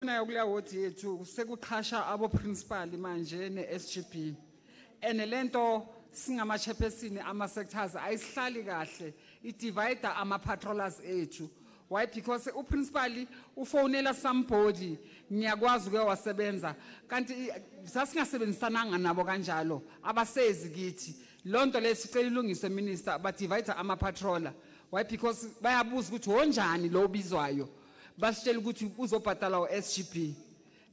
esikubonayo kule ward yethu sekuqhasha abo principal manje ne-SGB ene lento singama-chairperson ama-sectors ayisihlali kahle i-divide ama-patrollers ethu. Why? Because uprincipal ufonela somebody ngiyakwazi ukuwasebenza kanti sasingasebenzisananga nabo kanjalo abasezi kithi lonto lesicela ilungiswe minister ba divide ama patroller. Why? Because bayabuza ukuthi honjani lo bizwayo basitshela ukuthi uzobhadala uSGB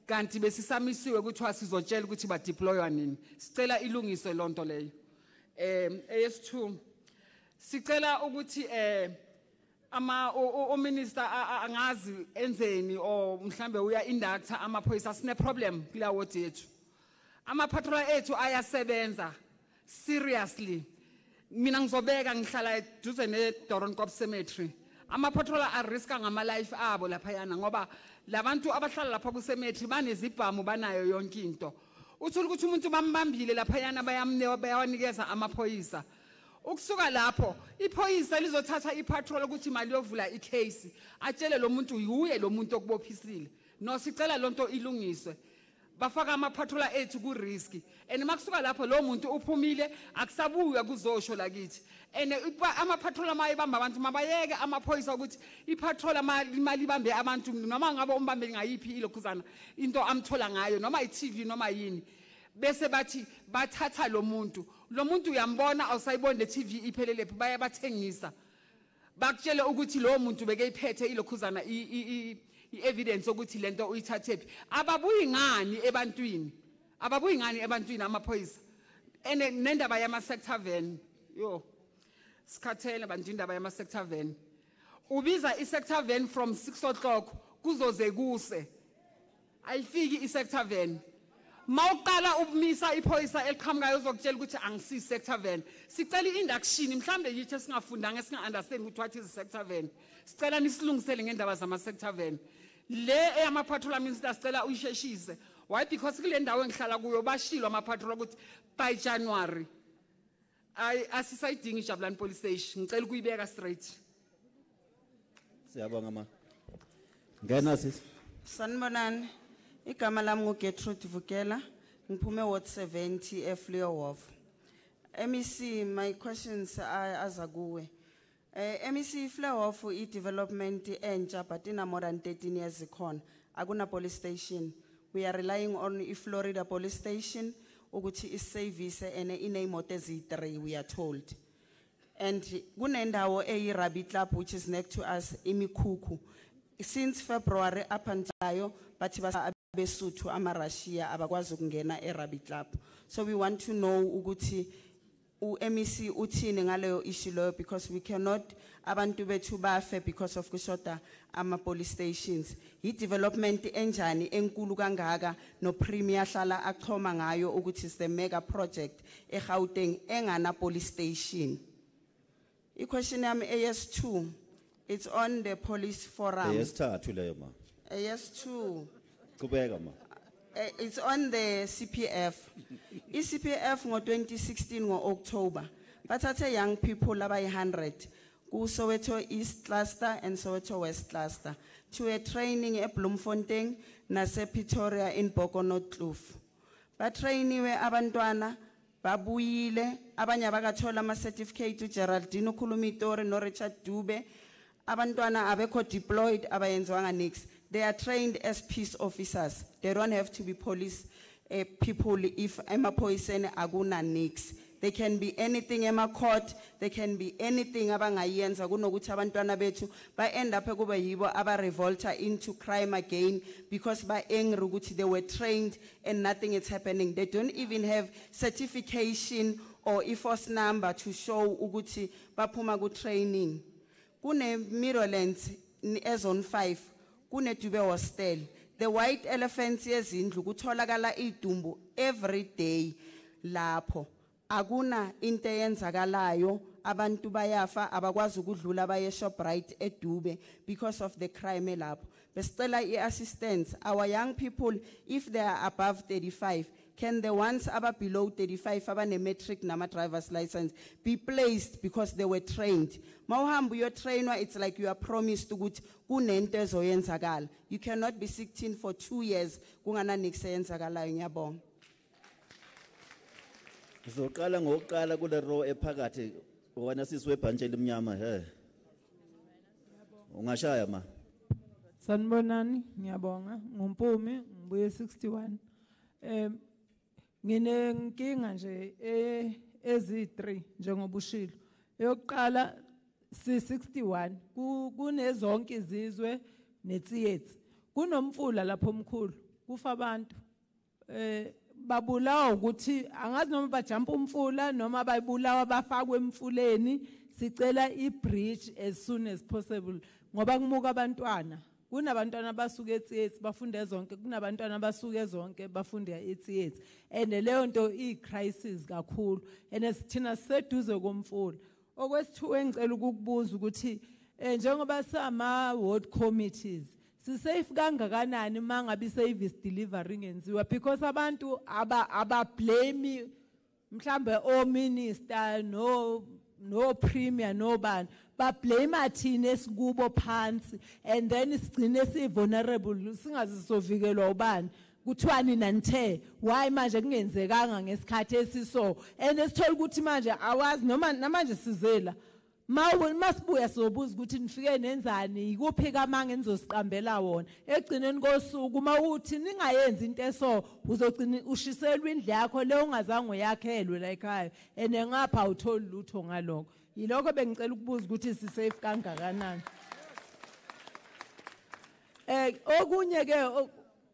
kanti besisamisiwe ukuthi wasizotshela ukuthi ba deploywa nini sicela ilungiswe lonto leyo. AS2 sicela ukuthi o minister angazi enzeni o mhlambe uya inductor amaphoyisa sine problem kula ward yethu ama patrol ethu ayasebenza seriously mina ngizobeka ngihlala eduze ne Ncop cemetery ama patrol ariska ngama life abo lapha yana ngoba labantu abahlala lapha ku cemetery banezibhamu banayo yonke into uthola ukuthi umuntu bambambile lapha yana bayawanikeza amaphoyisa. Ukusuka lapho iphoyisa lizothatha ipatrol ukuthi imali yovula icase atshele lo muntu uye lo muntu okubophisile no sicela lonto ilungiswe bafaka ama patroller ethu ku risk and makusuka lapho lo muntu uphumile akusabuya kuzosho lakithi and ama patroller mayibamba abantu mabayeke amaphoyisa ukuthi ipatroller imali ibambe abantu noma ngabe umbambe ngayiphi ilokhuzana into amthola ngayo noma iTV noma yini bese bathi bathatha lo muntu uyambona awusayibona le TV iphelele baya bathengisa bakutshela ukuthi lo muntu bekeyiphethe ilokhuzana evidence ukuthi lento uyithathephi ababuyi ngani ebantwini amaphoyisa nendaba yama sector van yo sikhathele bantu indaba yama sector van ubiza i sector van from 6 o'clock kuzoze kuse ayifiki i sector van mawuqala ubumisa iphoyisa eliqhamukayo uzokutshela ukuthi angisi sector van sicela induction mhlambe yithi singafundanga singa-understand ukuthi what is sector van sicela nisilungisele ngendaba zama sector van le eyama patrol minister sicela uyisheshise. Why? Because kule ndawo engihlala kuyo bashilo ama patrol ukuthi by January asisayidingi Jabulani police station ngicela ukuyibeka straight. Siyabonga ma ngena sisi sanibonani. Igama lami nguGertrude Vukela ngiphume ward 70 eFleur Wharf. MEC, my questions are kuwe. MEC Fleur Wharf i-development entsha but ina more than 13 years ikhona akuna police station. We are relying on Florida police station ukuthi is-service ene imoto ezi3 we are told. And kunendawo eyi-rugby club which is next to us imikhukhu. Since February up until bathi besuthu ama-Russia abakwazi ukungena e-rugby club. So we want to know ukuthi MEC uthini ngaleyo issue leyo because we cannot abantu bethu bafe because of kushoda ama-police stations. I-development enjani enkulu kangaka no premier hlala achoma ngayo ukuthi is the mega project eGauteng engana police station. I-question yami AS2 it's on the police forum. AS3 leyo ma. AS2. Kubeka ma. It's on the CPF. CPF ngo 2016 ngo October. Bathathe young people abayi 100 ku Soweto East Cluster and Soweto West Cluster to a training at Bloemfontein nase Pretoria in Bokono Kloof. Batrainiwe abantwana babuyile abanye bakathola ama certificate Geraldine Khulumitori no Richard Dube. Abantwana abekho deployed abayenzwanga nix. They are trained as peace officers. They don't have to be police people if emapoisene aguna nix. They can be anything ema court, they can be anything abangayenza kunokuthi abantwana bethu ba end up kuba yibo aba revolta into crime again because ba angry ukuthi they were trained and nothing is happening. They don't even have certification or force number to show ukuthi baphuma ku training. Kune Mirrorlands ezone 5 kune Dube hostel. The white elephants yezindlu kutholakala idumbu every day lapho. Aguna into eyenzakalayo abantu bayafa abakwazi ukudlula baye Shoprite eDube because of the crime lapho. Besicela iassistance our young people if they are above 35 can the ones aba below 35 abane metric nama driver's license be placed because they were trained? Mawuhambu your trainer, it's like you are promised to gut kunento ezoyenzakala. You cannot be 16 for 2 years kungana nix eyenzakalayo ngiyabonga. Zoqala ngokuqala kule row ephakathi wena sisi webhantshi elimnyama he. Ungashaya ma. Sanibonani, ngiyabonga. Ngumpumi, ngibuye 61. Ngine nkinga nje ezi3 njengoba ushilo. Eyokuqala si61 kunezonke izizwe netheatre. Kunomfula lapho omkhulu, kufa abantu. Babulawa ukuthi angazi noma bajump umfula noma bayibulawa bafakwe emfuleni. Sicela i-bridge as soon as possible ngoba kumuka abantwana. Kunabantwana basuke etheatre bafunde zonke, kunabantwana basuke zonke bafunde etheatre. And leyo nto i-crisis kakhulu. And sithina seduze komfula. Okwesithu engicela ukukubuza ukuthi njengoba sama ward committees si-safe kangakanani mangabe i-service delivery ngenziwa because abantu aba-blame mhlambe o-minister no premier no ban ba-blame athini esikubo phansi and then sigcine si-vulnerable singazisovikelwa ubani kuthiwani nanthe why manje kungenzekanga ngesikhathi esiso and esithola ukuthi manje awazi noma namanje sizela masibuya sobuza ukuthi nifike nenzani ikuphi kamanga enizosiqambela wona egcineni kosuku mawuthi ningayenzi into eso uzogcina ushiselwa indlu yakho le ungazange uyakhelwe la ekhaya ene ngapha awutholi lutho ngalokho yiloko bengicela ukubuza ukuthi si-safe kangakanani. Okunye ke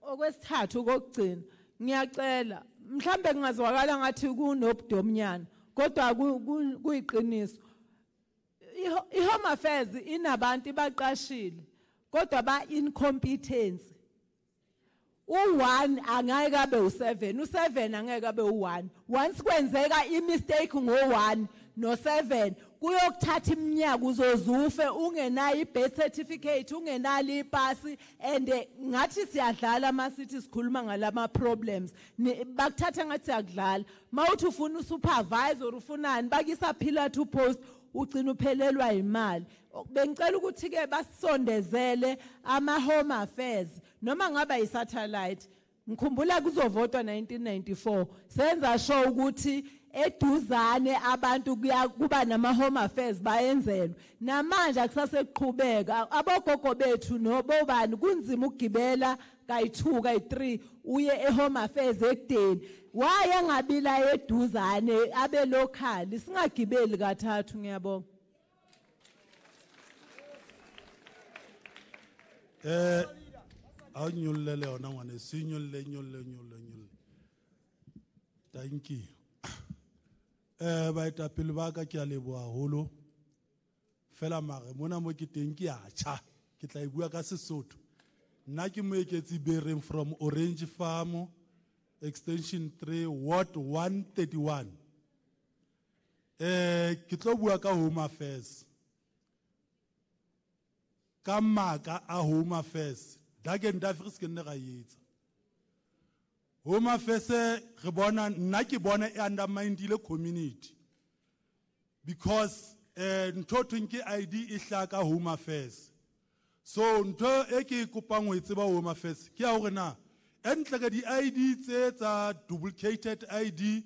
okwesithathu kokugcina ngiyacela mhlambe kungazwakala ngathi kunobudomnyana kodwa kuyiqiniso. I-Home Affairs inabantu baqashile kodwa ba-incompetence. U1 angeke abe u7, u7 angeke abe u1. Once kwenzeka i-mistake ngo1 no7 kuyokuthatha iminyaka uzozufe ungenayo i-birth certificate ungenalo ipasi and ngathi siyadlala masithi sikhuluma ngalama problems bakuthatha ngathi siyakudlala mawuthi ufuna usupervisor ufunani bakisa pillar to post ugcina uphelelwa imali. Bengicela ukuthi ke basondezele ama Home Affairs noma ngaba yi-satellite. Ngikhumbula kuzovotwa 1994 senza show ukuthi eduzane abantu kuba nama Home Affairs bayenzelwe namanje akusasekuqhubeka abogogo bethu nobobani kunzima ukugibela kayi2 kayi3 uye eHome Affairs ekudeni waya ngabila eduzane abe local singagibeli kathathu ngiyabonga. Awunyulele yona ngwane sinyulele nyulele. Thank you. Baetapele ba ka ke a leboha haholo fela mare mona mo ke teng ke a tjha ke tla bua ka Sesotho nna ke moeketsi Bereng from Orange Farm extension 3 ward 131 ke tlo bua ka Home Affairs ka maka a Home Affairs da ke ndafris ke nne ga yetsa Home Affairs re bona nna ke bona e undermine community because ntho twinke ID e hlaka Home Affairs so ntho e ke kopang ho itseba Home Affairs ke ya hore na entle ka di ID tsa duplicated ID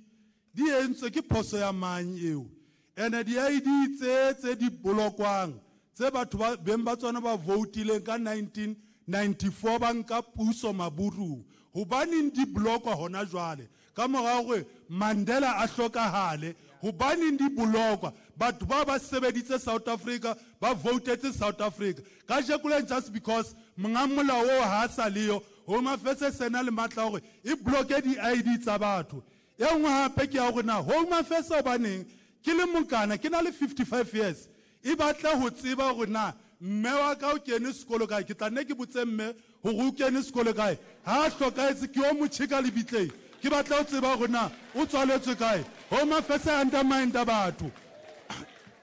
di entswe ke phoso ya mang eo ene di ID tse di blokwang tse batho ba beng ba tsona ba votileng ka 1994 ba nka puso maburu Hubani ndi blokwa hona jwale kama gawe Mandela a hlokahale hubani ndi blokwa batho ba ba sebeditse South Africa ba voted South Africa ka jekule just because monga molao ha sa leo Home Affairs sena le matla hore e bloke di ID tsa batho e nngwe hape ke ya hore na Home Affairs ba neng ke le mokana ke na le 55 years e batla ho tseba hore na mme wa ka o kene sekolo kae ke tla nne ke botse mme ho go kene sekolo kae ha hlokaetse ke o motšhika le bitleng ke batla o tseba hore na o tswaletswe kae Home Affairs undermine batho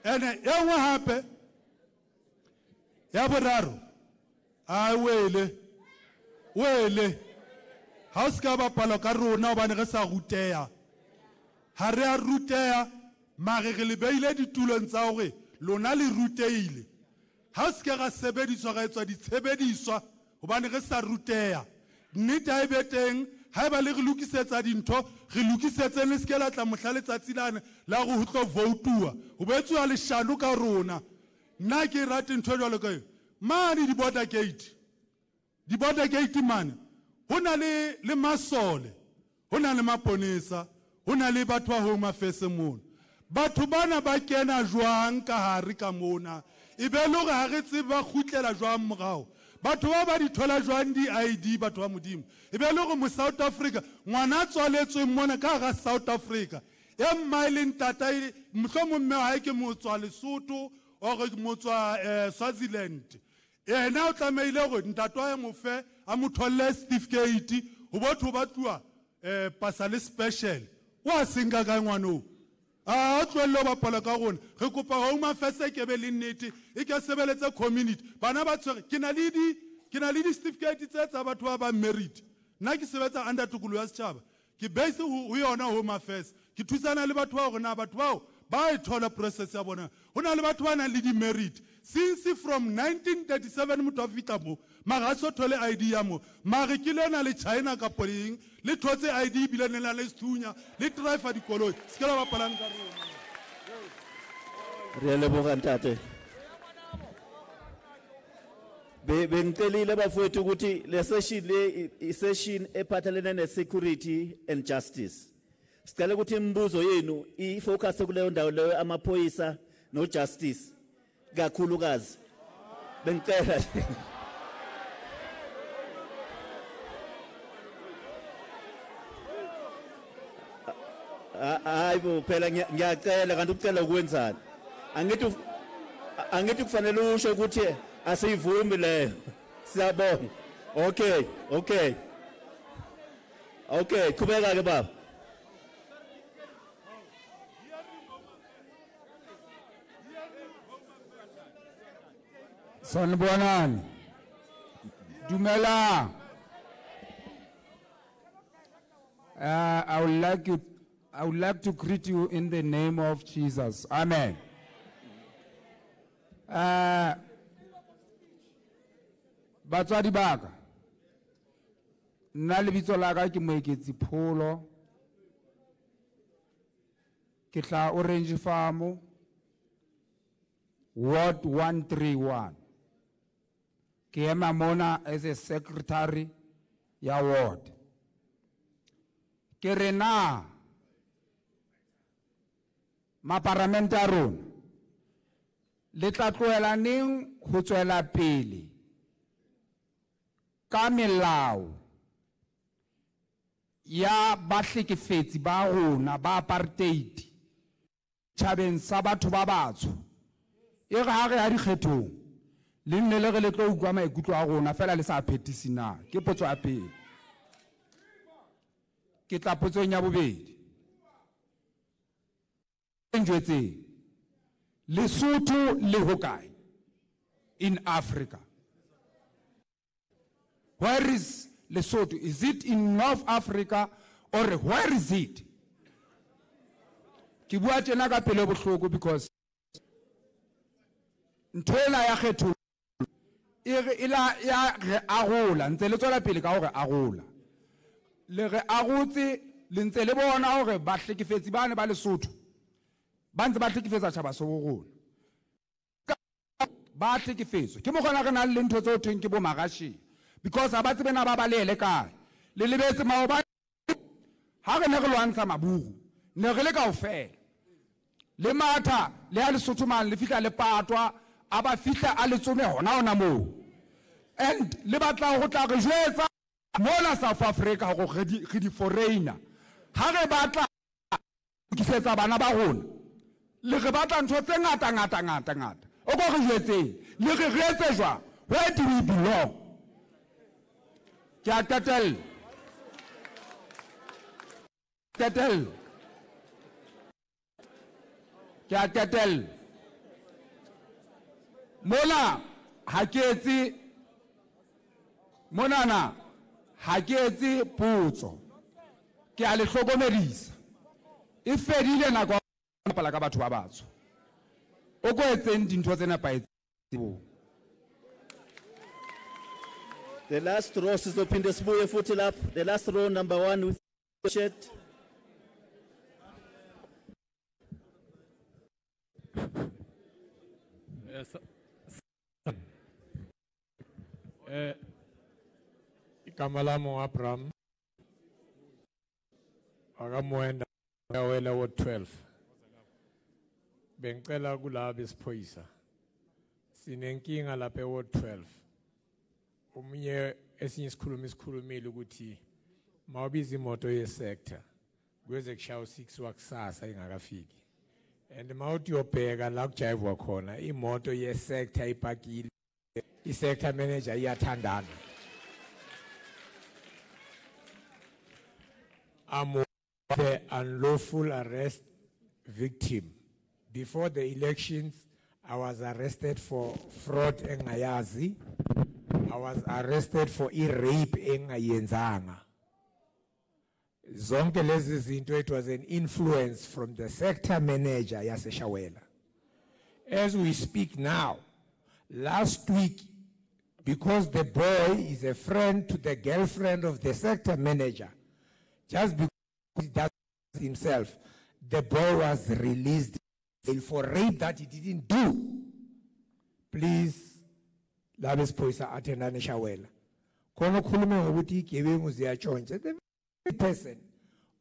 ene e nngwe hape ya boraro ai wele ha o ska bapala ka rona hobane re sa ruteha ha re a ruteha mare re le beile ditulong tsa hore lona le ruteile ha o ska ga sebediswa ga etswa ditshebediswa hobane re sa ruteha nnete ha e be teng ha eba le re lokisetsa dintho re lokisetse le se la tla mohla letsatsi lane la go tlo voutuwa ho betsuwa leshano ka rona nna ke rate ntho jwalo ka mane di border gate mane ho na le masole ho na le maponesa ho na le batho ba Home Affairs mona batho bana ba kena jwang ka hare ka mona e be le gore ha re tsebe ba khutlela jwang morao batho ba di thola jwang di ID batho ba modimo e be le gore mo South Africa ngwana tswaletswe mona ka ga South Africa e mmaileng tata mohlomong mme ha ke mo tswa Lesotho o re mo tswa Swaziland ena o tlameile gore ntatwa ya mo fe a mo tholle certificate ho botho ba tluwa pasale special wa singa ka ngwano a tlwello ba pala ka gona re kopa Home Affairs ke be le nnete e ke sebeletse community bana ba tshwere ke na le di certificate tsa batho ba merit nna ke sebetsa under tukulu ya setjhaba ke base ho yona Home Affairs ke thusana le batho ba gore na batho bao ba e thola process ya bona ho na le batho ba nang le di merit since from 1937 motho a fita mo mara so thole ID ya mo mara ke lena le China ka poleng le thotse ID bile nela le sethunya le driver dikoloi se ba palang ka rona re le bogantate bengicelile bafowethu ukuthi le session ephathelene ne security and justice sicela ukuthi imibuzo yenu ifocus kuleyo ndawo leyo amaphoyisa no justice kakhulukazi bengicela hayibo phela ngiyacela kanti ucela ukwenzani angithi kufanele usho ukuthi asiyivumi leyo siyabonga okay qhubeka ke baba Sanibonani. Dumela. I would like to greet you in the name of Jesus. Amen. Batswadi baka. Nna lebitso la ka ke Moeketsi Pholo. Ke tla Orange Farm. Ward 131. Ke ema mona as a secretary ya ward. Ke re na maparamente a rona le tla tloela neng ho tswela pele ka melao ya bahlekefetsi ba rona ba apartheid thabeng sa batho ba batsho e re ha re ya dikgethong le nne le re le tlo ukwa maikutlo a rona fela le sa phetisi na ke potso ya pele ke tla potsong ya bobedi njwetse Lesotho le hokae in Africa? Where is Lesotho? Is it in North Africa or where is it? Ke bua tjena ka pele bohloko because ntwela ya kgetho ila ya re agola ntse le tswela pele ka hore agola le re agotse le ntse le bona hore ba hlekefetsi bane ba Lesotho ba ntse ba hlekefetsa tjhaba so rona ba hlekefetso ke mo gona re na le ntho tse o thweng ke bo magashi because ha ba tsebe na ba balele kae le lebetse maoba ha re ne re lwantsha maburu ne re le kaofela le matha le a Lesotho man le fihla le patwa a ba fihla a le tsome hona moo and le batla go tla re jwetsa mona South Africa go re di foreigner ha re batla kisetsa bana ba rona le re batla ntho tse ngata o go re jwetseng le re retse jwa where do we belong ke a tetel mona ha ke etse monana ha ke etse potso ke a le hlokomedisa e fedile nako pala ka batho ba batsho o ko etseng dintho tsena pa etseng. The last row sizophinde sibuye futhi lapho. The last row, number 1 with the shirt. Yes. Kamalamo Abram akamuenda wela wo 12 bengicela kulabo isiphoyisa sinenkinga lapha wo 12 umunye esinye isikhulumile ukuthi mawubiza imoto yesector kweze kushaya 6 wakusasa ingakafiki and mawuthi uyobheka la kujayivwa khona imoto yesector ipakile isector manager iyathandana. I'm the unlawful arrest victim. Before the elections, I was arrested for fraud engayazi. I was arrested for rape engayenzanga. Zonke lezi zinto, it was an influence from the sector manager yaseshawela. As we speak now, last week, because the boy is a friend to the girlfriend of the sector manager, just because he does himself, the boy was released for rape that he didn't do. Please, Labes Poisa attendane shawela. Kono khulume ngokuthi igebengu ziyatshontsha. The person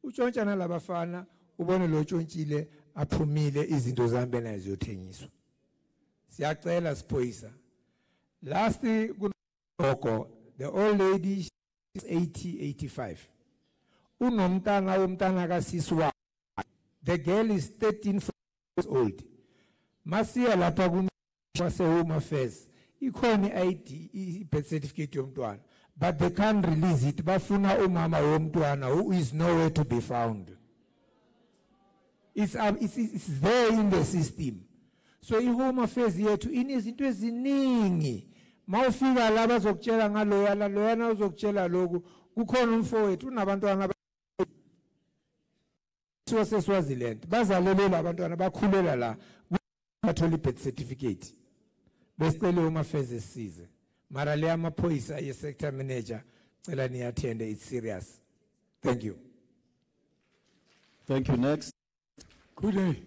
utshontsha nalabafana ubone lo tshontshile aphumile izinto zambe nazo ziyothengiswa. Siyacela Siphoyisa. Last kunoko, the old lady is 85. Unomntana umntana kasiswa. The girl is 13 years old. Masiya lapha kumase home affairs. Ikhona ID, birth certificate yomntwana. But they can't release it. Bafuna umama womntwana who is nowhere to be found. It's there in the system. So home affairs yethu inezinto eziningi. Mawufika la bazokutshela ngaloyana loyana uzokutshela lokho kukhona umfowethu unabantwana Swaziland bazalelele abantwana bakhulela la bathola birth certificate besicela home affairs esize mara le amaphoyisa ye sector manager cela ni attend, it's serious. Thank you. Thank you. Next. Good day.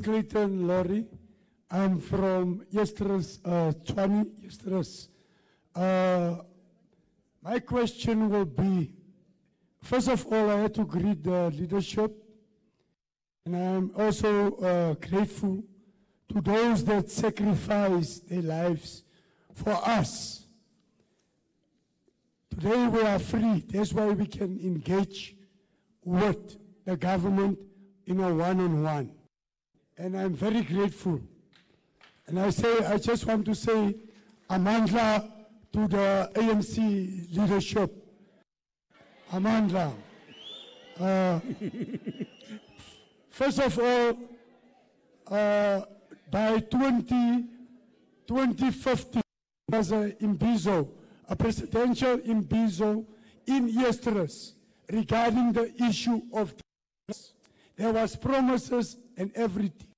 Clayton Laurie. I'm from yesterday's 20 yesterday's. My question will be, first of all, I had to greet the leadership, and I'm also grateful to those that sacrifice their lives for us. Today we are free. That's why we can engage with the government in a one-on-one. And I'm very grateful. And I just want to say Amandla to the ANC leadership. Amandla. First of all, by 2015, there was a imbizo, a presidential imbizo in Yestras regarding the issue of drugs. There was promises and everything.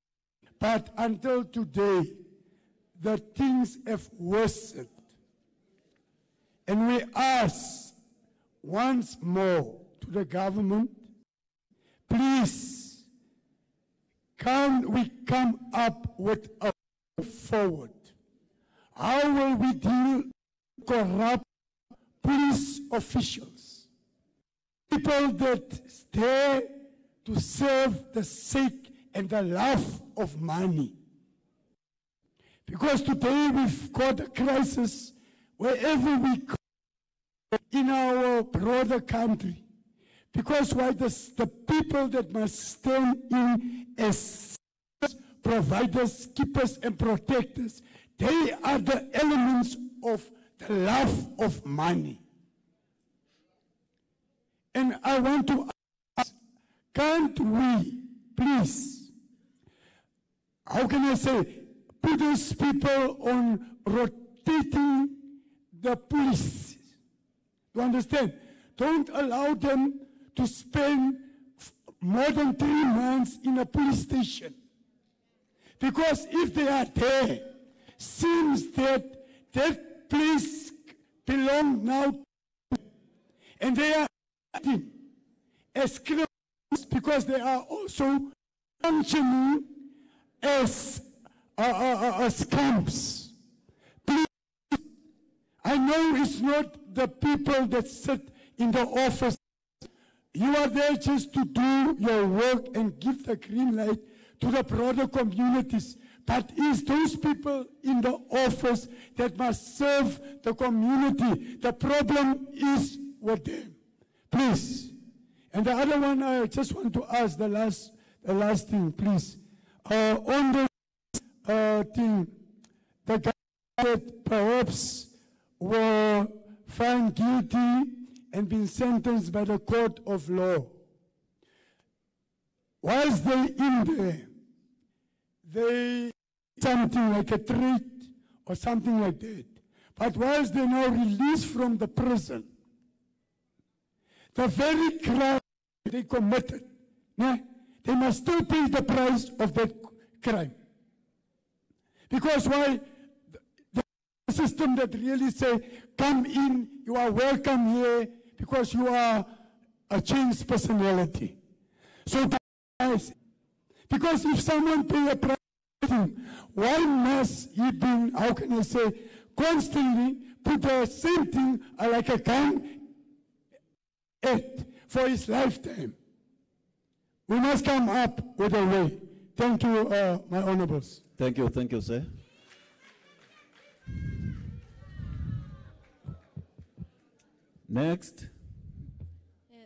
But until today, the things have worsened. And we ask once more to the government, please, can we come up with a forward? How will we deal with corrupt police officials? People that stay to serve the sake and the love of money. Because today we've got a crisis wherever we go in our broader country. Because why the people that must stand in as providers, keepers, and protectors, they are the elements of the love of money. And I want to ask, can't we, please, how can I say, put these people on rotating the police You understand? Don't allow them to spend more than 3 months in a police station. Because if they are there, seems that that place belongs now to them. And they are acting as criminals because they are also functioning as scams. Please, I know it's not the people that sit in the office. You are there just to do your work and give the green light to the broader communities. But it's those people in the office that must serve the community. The problem is with them. Please. And the other one, I just want to ask the last thing, please. On the thing, the guy that perhaps were found guilty and been sentenced by the court of law. Whilst they in there, they something like a treat or something like that. But whilst they now released from the prison, the very crime they committed, they must still pay the price of that crime. Because why? The system that really say, come in, you are welcome here, because you are a changed personality. So guys, because if someone pay a price, why must he be, how can I say, constantly put the same thing like a gun for his lifetime? We must come up with a way. Thank you, my honorables. Thank you, sir. Next.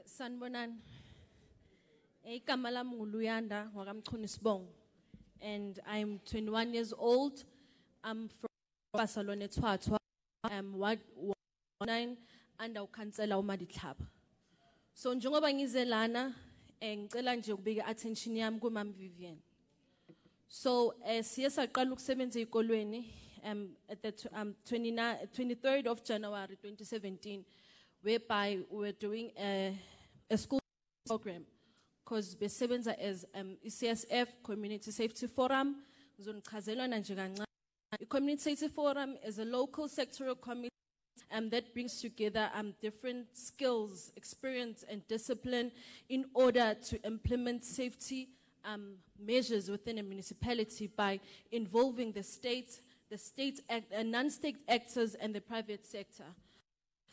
Sanbonan. Igama lami nguLuyanda wakamchunisbong, and I'm 21 years old. I'm from Barcelona, Twatwa. I'm Ward 9 under uKhansela uMadihlaba. So njengoba ngize lana ngicela nje ukubika attention yami kuMam Vivian. So siya saqala ukusebenza ezikolweni at the 23rd of January 2017, whereby we were doing a school program. Because besebenza as CSF Community Safety Forum. Community Safety Forum is a local sectoral committee that brings together different skills, experience, and discipline in order to implement safety measures within a municipality by involving the state, non-state actors, and the private sector.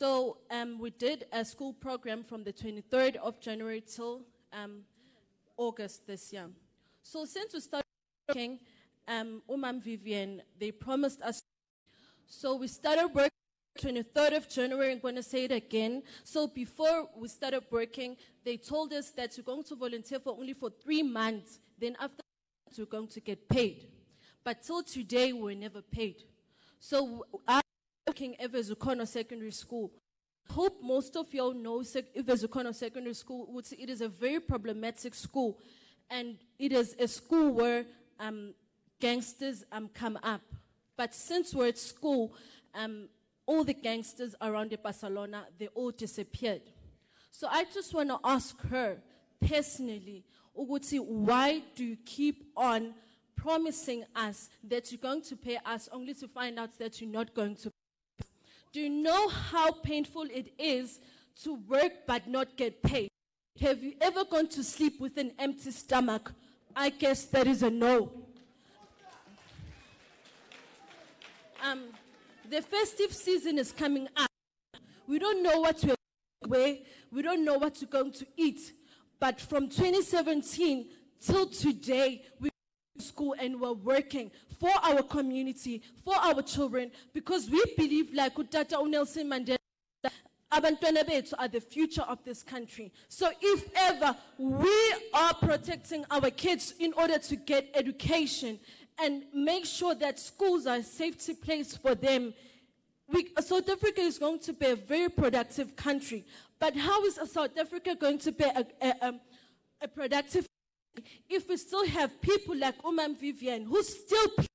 So we did a school program from the 23rd of January till August this year. So since we started working, Umam Vivian, they promised us. So we started working 23rd of January. I'm going to say it again. So before we started working, they told us that we're going to volunteer for only 3 months. Then after that, we're going to get paid. But till today, we were never paid. So I'm working at Evezukono Secondary School. Hope most of y'all know Evezukono Secondary School. It is a very problematic school, and it is a school where gangsters come up. But since we're at school, all the gangsters around Barcelona, they all disappeared. So I just want to ask her personally, Uguti, why do you keep on promising us that you're going to pay us only to find out that you're not going to? Do you know how painful it is to work but not get paid? Have you ever gone to sleep with an empty stomach? I guess that is a no. The festive season is coming up. We don't know what we're going to wear. We don't know what we're going to eat. But from 2017 till today, we school and we're working for our community, for our children, because we believe, like Utata Nelson Mandela, abantwana bethu are the future of this country. So if ever we are protecting our kids in order to get education and make sure that schools are a safety place for them, South Africa is going to be a very productive country. But how is South Africa going to be a productive if we still have people like Umam Vivian who still play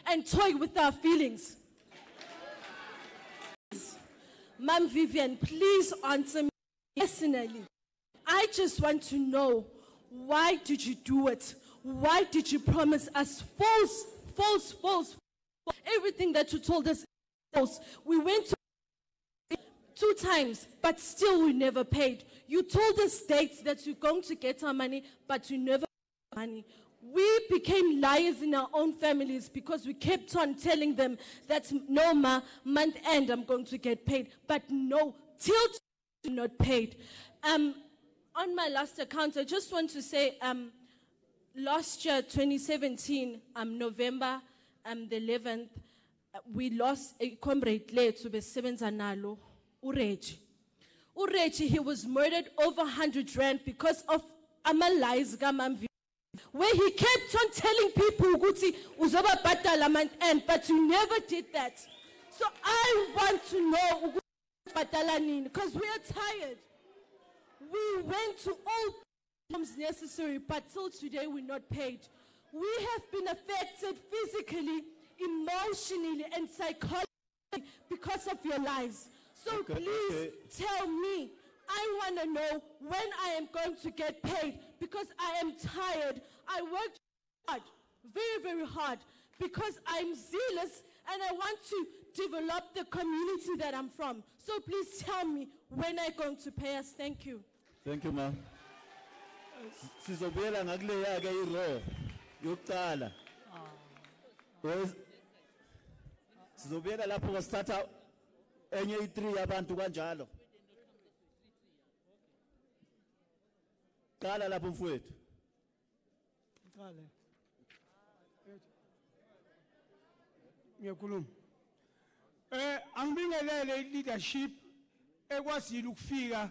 and toy with our feelings? Ma'am Vivian, please answer me personally. I just want to know, why did you do it? Why did you promise us false? Everything that you told us is false. We went to 2 times, but still we never paid. You told us dates that you're going to get our money, but you never got money. We became liars in our own families because we kept on telling them that no, ma, month end I'm going to get paid. But no, till today, not paid. On my last account, I just want to say, last year, 2017, November the 11th, we lost a comrade to be Sebenzanalo, Ureji. Ureji, he was murdered over 100 rand because of lies, where he kept on telling people, uzoba batala month end, but you never did that. So I want to know, because we are tired. We went to all forms necessary, but till today we're not paid. We have been affected physically, emotionally, and psychologically because of your lies. So please tell me, I want to know when I am going to get paid, because I am tired. I worked hard, very, very hard, because I'm zealous and I want to develop the community that I'm from. So please tell me when I'm going to pay us. Thank you. Thank you, ma'am. Sizobuyela ngakuleya ke iro yokuqala. Sizobuyela lapho kwasithatha enye i3 yabantu kanjalo. Qala lapho mfowethu. Qala. Ngiyakhuluma. Angibingelele leadership ekwazile ukufika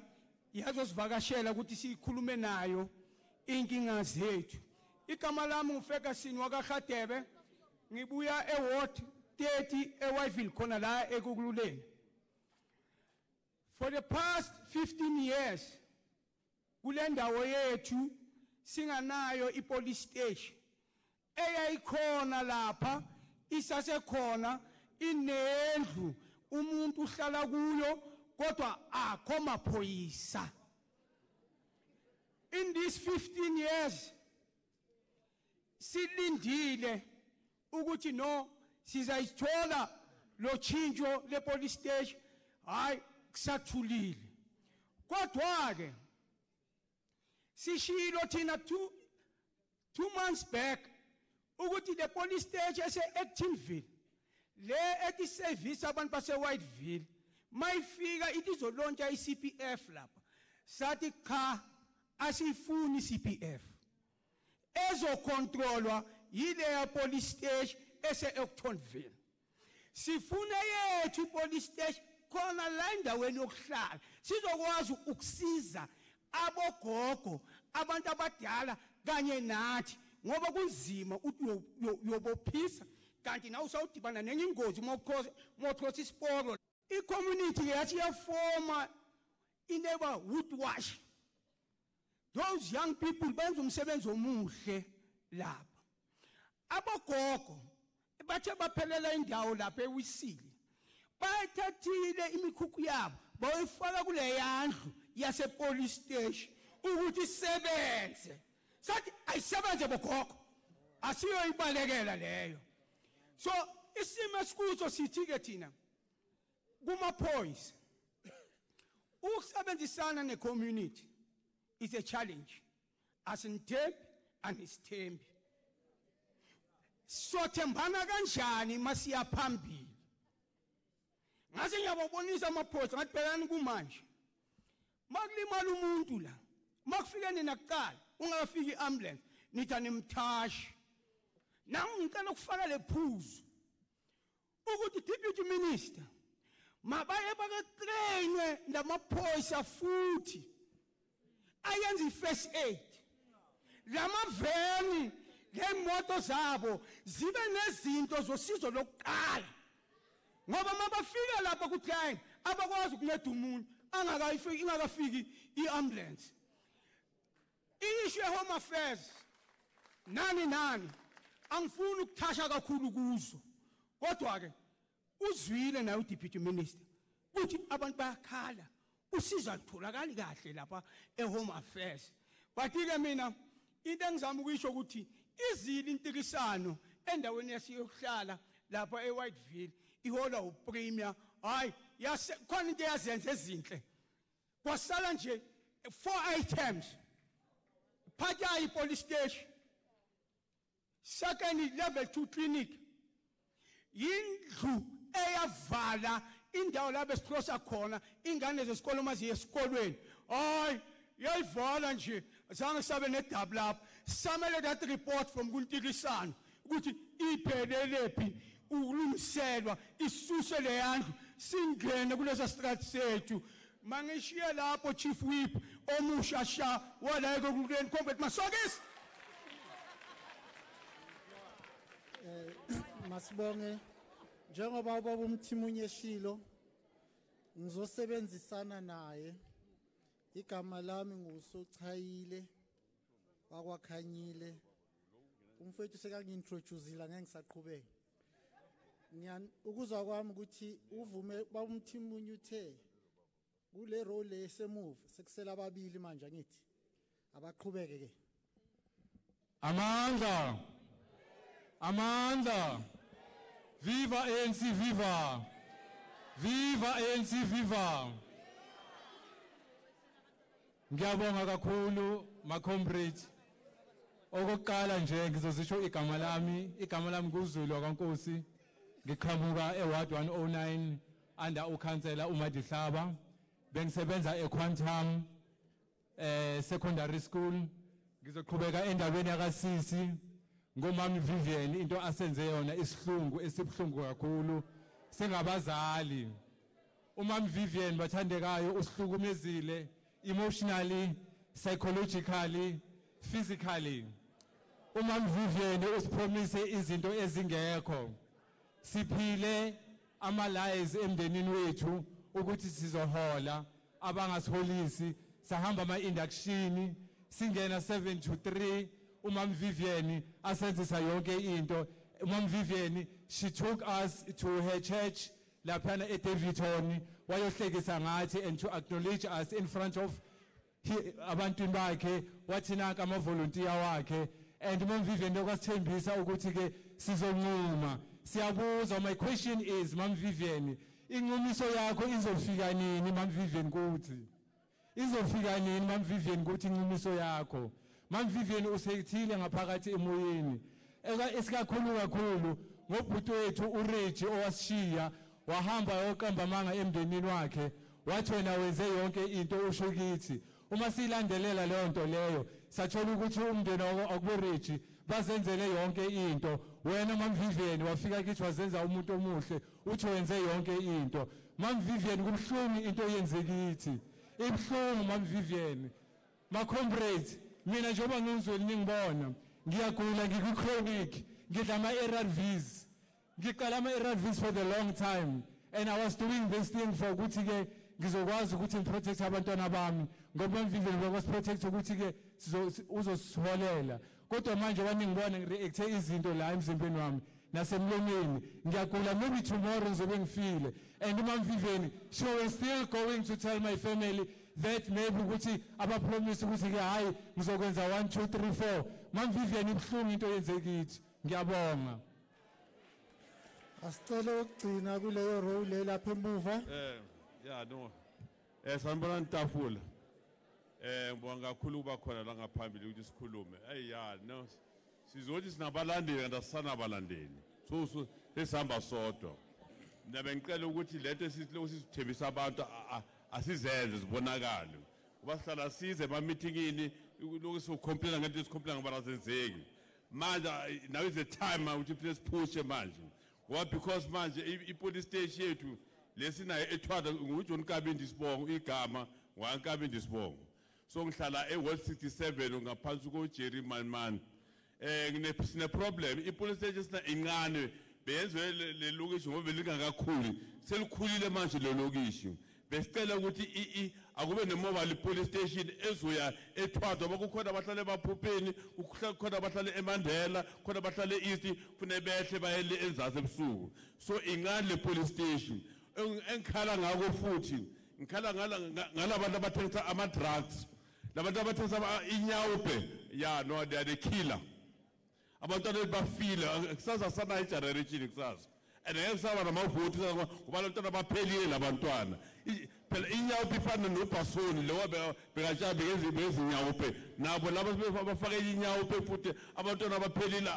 yazosivakashela ukuthi sikhulume nayo inkinga zethu. Igama lami nguFerguson wakaHadebe, ngibuya eWard 30 eWhiteville khona la ekukululeni. For the past 15 years kule ndawo yethu singanayo ipolice station eyayikhona lapha, isasekhona inendlu umuntu uhlala kuyo kodwa akho maphoyisa. In these 15 years silindile ukuthi no sizayithola lo chinjo le police station, hayi kusathulile. Kodwa ke sishilo thina 2 months back ukuthi the police station ese-Actonville le ethi service abantu base-Whiteville mayifika ithi izolontsha i-CPF lapha, sathi cha asifuni i-CPF, ezokontrolwa yileya police station ese-Actonville. Sifuna yethu i-police station khona la endaweni yokuhlala sizokwazi ukusiza abogogo, abantu abadala kanye nathi, ngoba kunzima ukuthi uyobophisa kanti nawe usawudibana nenye ingozi mokhosa isiporo. I-community yathi yafoma i-neighborhood watch. Those young people benza umsebenzi omuhle lapha. Abogogo bathe baphelela indawo lapha ewisile, bayithathile imikhukhu yabo bayifaka kule yandlu yase-police station ukuthi isebenze. Sathi ayisebenze bogogo, asiyo ibalekela leyo. So isimo esikuso sithi-ke thina kuma-poise ukusebenzisana ne-community is a challenge. Asithembi anisithembi. Sothembana kanjani masiya phambili? Ngase ngiyabonisa ama-poise ngathi bhekani kumanje. Makulimala umuntu la, makufika nina kuqala ungakafiki i-ambulance nithi animthashi. Nangu ngicela ukufaka lephuzu ukuthi deputy minister mabaye bakatrainwe ndamaphoyisa futhi ayenza i-first aid. Lamaveni lemoto zabo zibe nezinto zosizo lokuqala, ngoba mabafika lapha ku-client abakwazi ukunceda umuntu ingakafiki i-ambulance. I-issue ye-home affairs nani angifuni ukuthasha kakhulu kuzo, kodwa ke uzwile naye uDeputy Minister uthi abantu bayakhala usizo alutholakali kahle lapha eHome Affairs. Bathi-ke mina into engizama ukuyisho ukuthi izili intikisano endaweni yasiyokuhlala lapha eWhiteville ihola upremier hayi khona into yazenza ezinhle kwasala nje 4 items Phajayi police station second level 2 clinic yindlu eyavala indawo la besixhosa khona ingane zesikole maziye esikolweni hayi yayivala nje zange sabe nedouble up samele that report from kuntikisano ukuthi iphelelepi ukulungiselwa isuse le yandlu singene kulesa strat sethu mangishiya lapho chief whip omusha sha wala ekuleni combat masokisi Masibonge njengoba ubaba uMthimunye eshilo ngizosebenzisana naye igama lami nguSochayile wakwakhanyile umfethu sekangintroduceila ngeke ngisaqhubeka ukuzwa kwami ukuthi uvume baba uMthimunye uthe kule role esemuva sekusela ababili manje ngithi abaqhubeke ke Amandla Viva ANC viva Viva ANC viva Ngiyabonga kakhulu ma comrades okokuqala nje ngizozisho igama lami kuZulu wakwaNkosi ngiqhamuka eWard 109 under uKhansela uMadihlaba bengisebenza eQuantum secondary school ngizoqhubeka endaweni yakasisi ngomami Vivian into asenze yona isihlungu esibhlungu kakhulu sengabazali umami Vivian bathandekayo usihlukumezile emotionally psychologically physically umami Vivian usipromise izinto ezingekho siphile ama lives emndenini wethu ukuthi sizohola abangasholisi sahamba ama induction singena 7 to 3 umam Vivian asenzisa yonke into umam Vivian she took us to her church laphana eDavidton wayohlekisa ngathi and to acknowledge us in front of abantu bakhe wathi naka ama volunteer wakhe and umam Vivian lokwasithembisa ukuthi ke sizonquma siyabuza my question is mam Vivian inqumiso yakho izofika nini mam Vivian kuthi izofika nini mam Vivian kuthi inqumiso yakho mam Vivian usethile ngaphakathi emoyeni esikakhulu kakhulu ngobhuti wethu uReggie owashiya wahamba yoqamba amanga emndenini wakhe wathi wena wenze yonke into usho kithi uma silandelela leyo nto leyo sathola ukuthi umndeni akuReggie bazenzele yonke into wena mam Vivian wafika kithi wazenza umuntu omuhle uthi wenze yonke into mam Vivian kubhlungu into yenzekithi ibhlungu mam Vivian ma comrades mina njengoba ngizweli ningibona ngiyagula ngikwi-chronic ngidla ama-ARVs ngiqala ama-ARVs for the long time and I was doing this thing for ukuthi ke ngizokwazi ukuthi ngiprotect abantwana bami ngoba Vivian bekwasiprotect ukuthi ke uzosiholela kodwa manje waningibona ngireacte izinto la emzimbeni wami nasemlomeni ngiyagula maybe tomorrow ngizobe ngifile and umam Vivian she was still going to tell my family that maybe ukuthi abapromise ukuthi ke hayi ngizokwenza 1 2 3 4 mam Vivian ibhlungu into yenzekithi ngiyabonga asicela ukugcina kuleyo role lapha emuva yeah no sanibona Ntafula ngibonga kakhulu kuba khona la ngaphambili ukuthi sikhulume yeah no sizothi sinabalandeli andasana abalandeli so sesihamba sodwa mina bengicela ukuthi lethe sithembisa abantu asizenze zibonakala kuba sihlala size ema meetingini lokho sicomplain ngento esicomplain ngabarazenzeki manje now is the time ukuthi please push manje what because manje ipolice station yethu lesinayo ethwada nguJohn Kabindi Sibongo igama ngwankabindi Sibongo so ngihlala eWard 67 ngaphansi koJerry Manman sine problem ipolice station sina incane benzwe le lokishi ngoba belingakakhuli selikhulile manje le lokishi besicela ukuthi akube ne-mobile police station ezoya ethwadwa bakukhona abahlale ebaphupheni kukhona abahlale eMandela khona abahlale east fune behle bayele enzasi ebusuku so ingane le police station engikhala ngako futhi ngikhala ngalabantu abathengisa ama drugs labantu abathengisa inyawupe ya no they are the killer abantwana bafila kusaza sana igeneration kusaza and ayesaba namavoti ngoba abantwana baphelile labantwana phela inyawupe ifana nobhasoni lewa bekajabe ngezinyawupe nabo labo bafake inyawupe futhi abantwana baphelile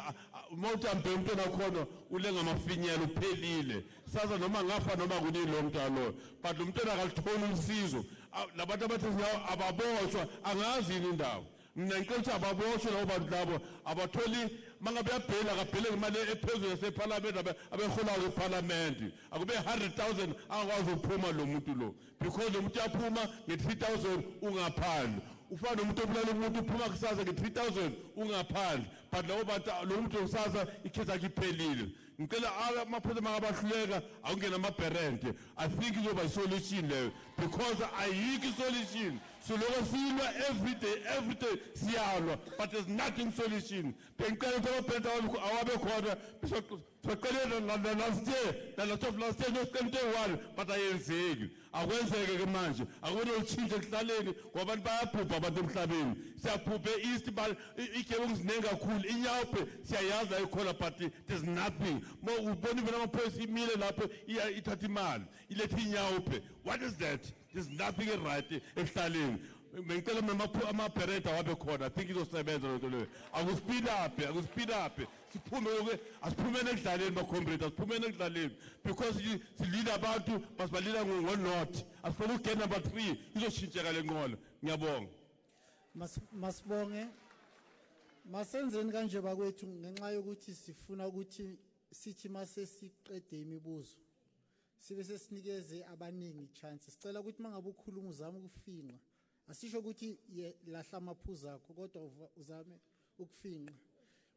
mawuthambe umntwana khona ulenga mafinyelo uphelile saza noma ngafa noma kunini lo mntwana but lo mntwana akalitholi usizo labantu abathi ababoshwa angazi indawo mina ngicela ababoshwe labo bantu labo abatholi mangabe yabhela kabhele imali ephezulu yaseparliament abeholayo eparliament akube 100,000 angakwazi ukuphuma lo muntu lo because lo muntu yaphuma nge-3,000 ungaphandle ufana nomuntu obulala umuntu uphuma kusasa nge-3,000 ungaphandle but labo bantu lo muntu kusasa ikhetha kiphelile ngicela amaphoyisa mangabahluleka awungena amaparent I think izoba isolution leyo because ayikho isolution so lokho silwa every day siyalwa but there's nothing solution bengicela ukuthi amaparent awabe khona soqelela last year no-21 but ayenzeki akwenzeke ke manje akubona utshintshe ekuhlaleni ngoba abantu bayabhubha abantu emhlabeni siyabhubhe east igebengu ziningi kakhulu inyawupe siyayazi ayikhona but there's nothing mo ubona ivela amaphoyisa imile lapho ithatha imali ilethe inyawupe what is that there's nothing right ekuhlaleni ngicela amaparent awabe khona I think izosebenza lonto leyo akuspeed up siphume asiphumene ekudlaleni bakhombrate asiphumene ekudlaleni because silila abantu basibalila ngonot asifuna ukugena number 3 izoshintsheka le nqola ngiyabonga masibonge masenzeni kanje bakwethu ngenxa yokuthi sifuna ukuthi sithi mase siqede imibuzo sibe sesinikeze abaningi chance sicela ukuthi mangabe ukhuluma uzama ukufinqa asisho ukuthi lahla amaphuzu akho kodwa uzame ukufinqa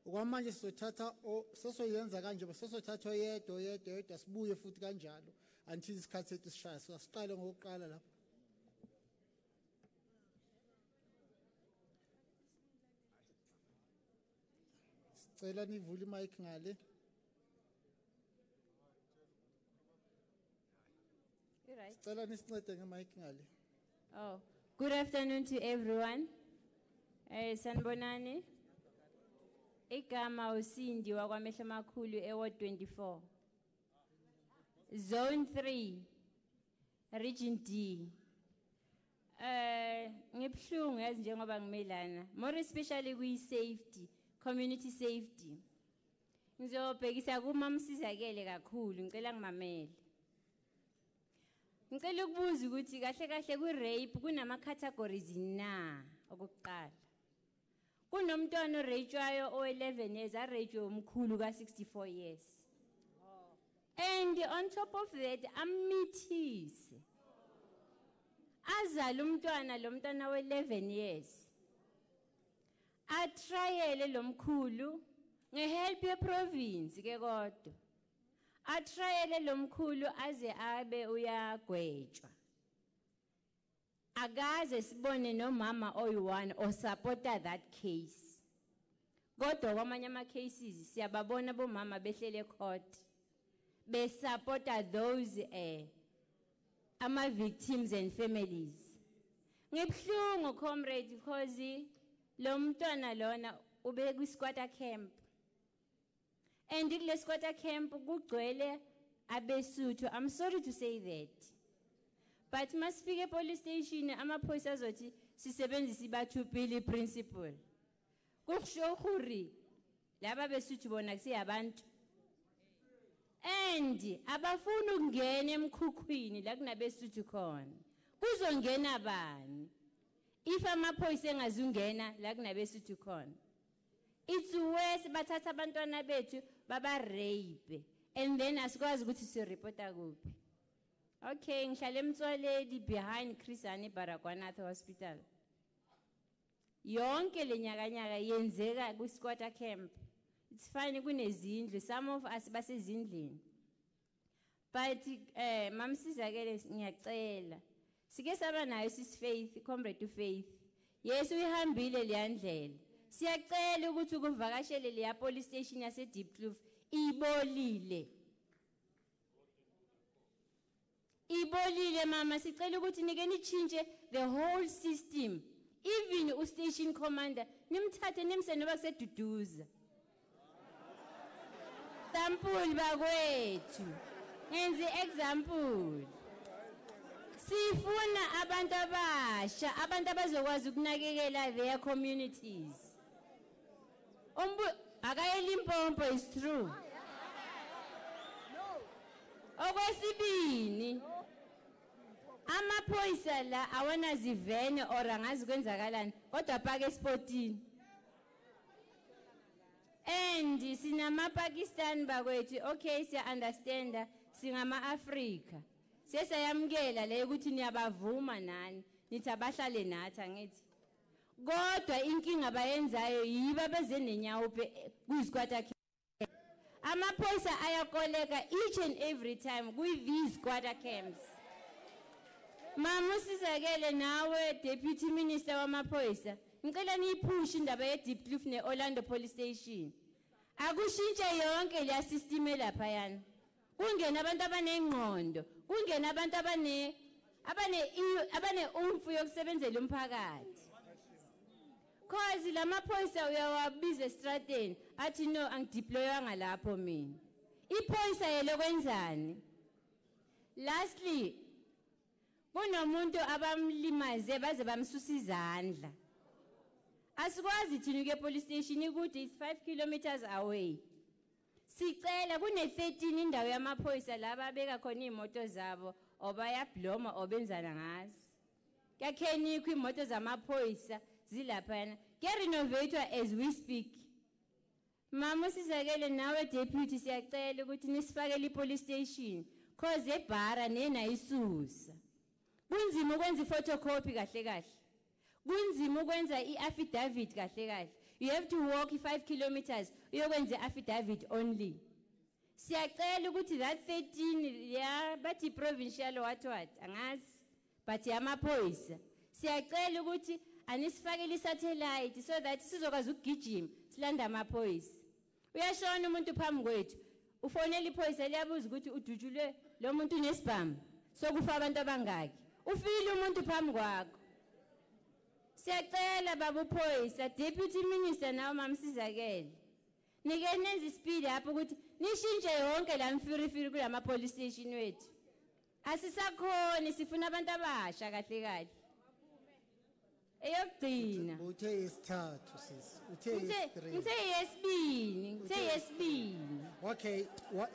okwamanje sizothatha sesoyenza kanje basesothatha yedwa sibuye futhi kanjalo until isikhathi sethu sishaya siqale ngokuqala lapha sicela nivule imic ngale sicela nisincede ngemic ngale Oh, good afternoon to everyone. Sanibonani. Igama uSindi wakwamehla makhulu eWard 24. Zone 3. Region D. Ngibhlungu yazi njengoba ngimelana. More especially kwi safety, community safety. Ngizobhekisa kuma msizakele kakhulu ngicela ngimamele. Ngicela ukubuza ukuthi kahle ku rape kunama categories na okokuqala. Kunomntwana orejwayo o11 years arejwe umkhulu ka 64 years. And on top of that amithise. Azala umntwana lo mntwana we11 years. Atrayele lo mkhulu ngehelp ye province ke kodwa. Atrayele lo mkhulu aze abe uyagwetshwa. Akaze sibone nomama oyi1 osupporta that case. Kodwa kwamanye ama cases siyababona bomama behlele court besupporta those ama victims and families. Ngibhlungu comrade because lo mntwana lona ube ku squatter camp. And kule squatter camp kugcwele abesuthu. I'm sorry to say that. But masifike police station amaphoyisa azothi sisebenzisa ibathupili principle. Kusho khuri laba besuthu bona kusiyabantu. And abafuna ukungena emkhukhwini la kunabesuthu khona. Kuzongena bani? If amaphoyisa engazungena la kunabesuthu khona. It's worse bathatha abantwana bethu baba rape and then asikwazi ukuthi si reporta kuphi. Okay, ngihlala eMtswaledi behind Chrisani Baragwanath Hospital. Yonke lenyakanyaka yenzeka ku squatter camp. It's fine kunezindlu, some of us basezindlini. But mamsizakele ngiyacela. Sike saba nayo sis Faith, comrade to Faith. Yes, uyihambile le ndlela. Siyacela ukuthi ukuvakashele le police station yase Deep Kloof ibolile. Ibolile mama sicela ukuthi nike nichinje the whole system. Even u-station commander nimthathe nimse noba kuseduduza. Example bakwethu. Ngenzi example. Sifuna abantu abasha, abantu abazokwazi ukunakekela their communities. Akayelimpopo is true. Okwesibini, amaphoyisa la awona zivene or angazi kwenzakalani kodwa phaka esportini. And sinama-Pakistan bakwethu, okay siya understanda singama-Afrika. Sesayamukela le ukuthi niyabavuma nani, nithi abahlale nathi angithi. Kodwa inkinga abayenzayo yiba beze nenyawo kuyisikwata. Amaphoyisa ayakoleka each and every time these quarter camps. Mama usizakele nawe deputy minister wamaphoyisa. Ngicela niyiphushe indaba ye-Deep Kloof ne-Orlando police station. Akushintshe yonke le system lapha yana. Kungena abantu abanengqondo, kungena abantu abane umfu yokusebenzela umphakathi. Cause lamaphoyisa uyawabiza estradeni athi no angideployanga lapho mina. Iphoyisa yelo kwenzani? Lastly, kunomuntu abamlimaze baze bamsusa izandla. Asikwazi thina ke police station ikude is 5 kilometers away. Sicela kune 13 indawo yamaphoyisa laba abeka khona imoto zabo obayabloma obenzana ngazi. Kuyakhenikwa imoto zamaphoyisa zilaphana. Ke-renovator as we speak. Mama usizakele nawe deputy siyacela ukuthi nisifakele police station cause ebhara nena isusa. Kunzima ukwenza photocopy kahle kahle. Kunzima ukwenza i-affidavit kahle kahle. You have to walk 5 kilometers uyokwenza i-affidavit only. Siyacela ukuthi that 13 ya bathi provincial what angazi but yamaphoyisa. Siyacela ukuthi anisifakele satellite so that sizokwazi ukugijima silanda amaphoyisa. Uyashona umuntu phambi kwethu ufonela iphoyisa liyabuza ukuthi udutshulwe lo muntu unesibhamu sokufa abantu abangaki. Ufile umuntu phambi kwakho. Siyacela baba uphoyisa deputy minister nawe mamsizakele. Nike nenze speed lapho ukuthi nishintshe yonke la mfirifiri kulama police station wethu. Asisakhona sifuna abantu abasha kahle kahle. Eyokugcina. Uthe isithathu sis. Uthe isithathu. Ngithe yesibini, ngithe yesibini. Okay,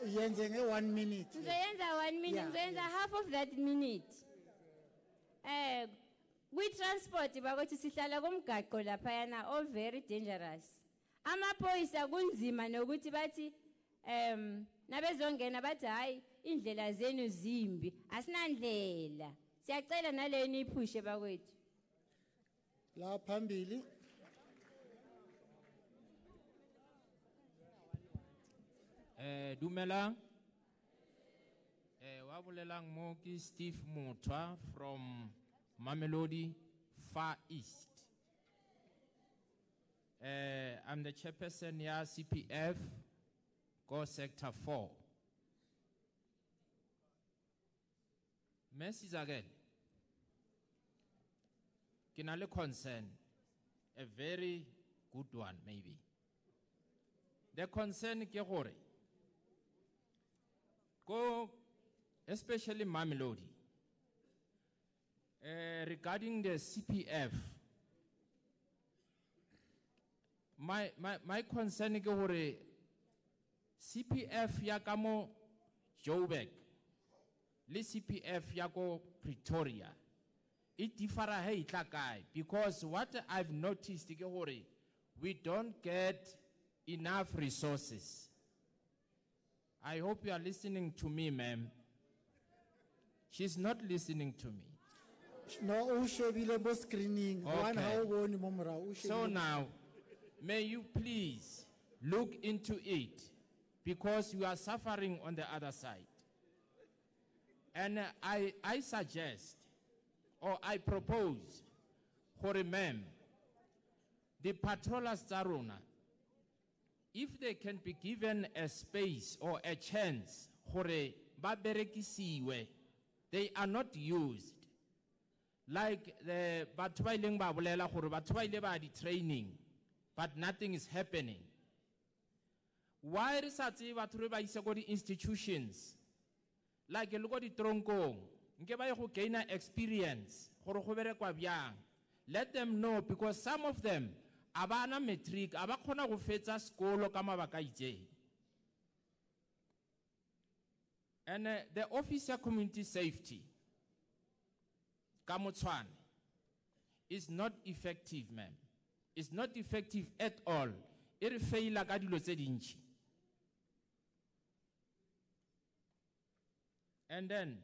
yenze nge 1 minute. Ngizoyenza 1 minute, ngizoyenza half of that minute. Kwi-transport bakothi sihlala kumgaqo lapha yana all very dangerous. Amaphoyisa kunzima nokuthi bathi nabezongena bathi hayi indlela zenu zimbi asinandlela. Siyacela naleyo niyiphushe bakwethu. La phambili. Dumelang. Wa bolelang mo ke Steve Motwa from Mamelodi Far East. I'm the chairperson ya CPF Go Sector 4. Messi Zagel. Kinale concern, a very good one maybe. The concern ke gore go especially Mamelodi regarding the CPF. My concern ke gore CPF ya kamo Joburg le CPF ya ko Pretoria. It differs because what I've noticed is we don't get enough resources. I hope you are listening to me, ma'am. She's not listening to me. No, screening. Okay. So now, may you please look into it because you are suffering on the other side. And I suggest or I propose for a ma'am, the patrollers Zaruna, if they can be given a space or a chance for a baberekisiwe they are not used. Like the batho ba ileng ba bolela gore batho ba ile ba di training, but nothing is happening. Why re sa tsebe batho re ba ise go di institutions? Like look at the tronkong, nke ba ye go gain experience, gore go berekwa byang. Let them know, because some of them abana matric, aba khona go fetsa sekolo ka mabaka itseng. And the Office of Community Safety, Kamotshwane, is not effective, ma'am. It's not effective at all. It fail like adilo tse dintsi. And then,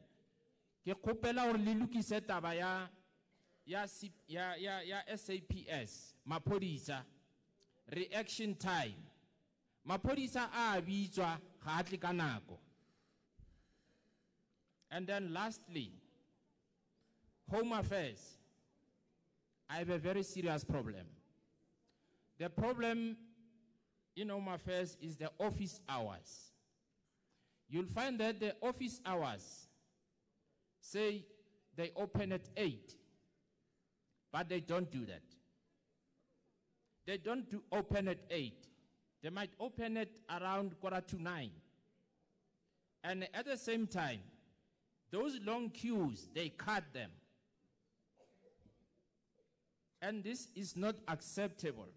ke kopela or le lokise taba ya SAPS, mapodisa, reaction time. Mapodisa a bitswa ga atli ka nako. And then lastly, Home Affairs. I have a very serious problem. The problem in Home Affairs is the office hours. You'll find that the office hours say they open at 8, but they don't do that. They don't open at 8. They might open it around 8:45. And at the same time, those long queues, they cut them. And this is not acceptable,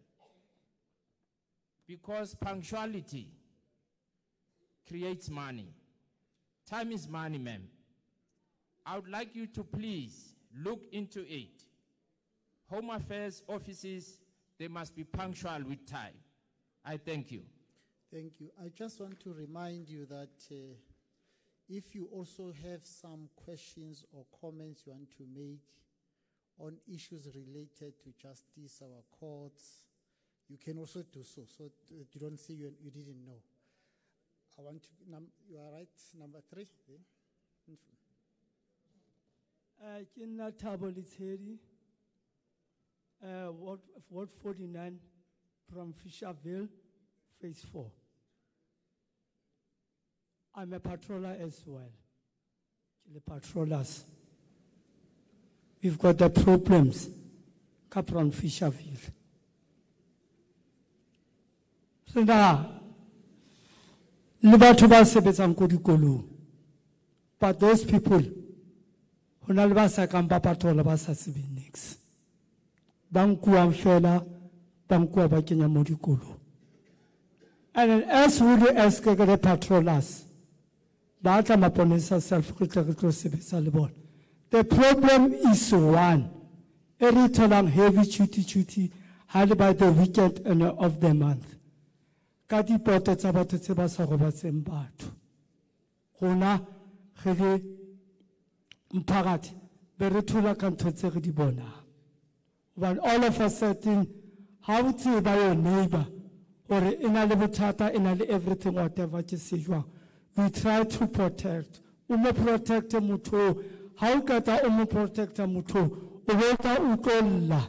because punctuality creates money. Time is money, ma'am. I would like you to please look into it. Home Affairs offices, they must be punctual with time. I thank you. Thank you. I just want to remind you that if you also have some questions or comments you want to make on issues related to justice, our courts, you can also do so, so that you don't say you didn't know. I want to, you are right, number 3. Kina Thabo Litshedi, Ward 49 from Fisherville, Phase 4. I'm a patroller as well. The patrollers. We've got the problems. Capron Fisherville. So now, but those people who never second patrol of us as next. Banku Amfela, Banku Abakenya Modikulu. And as we ask the patrollers, the problem is one. Every time heavy duty had by the weekend and of the month. Kati pote sabato tseba sa go ba tsembatho. Gona ge mpagati be re thula ka ntho tse re di bona. But all of a sudden, how to by your neighbor or in a bothata in everything whatever ke se jwa. We try to protect. Umo protect mutho. How kata umo protect mutho? Uweka utolla.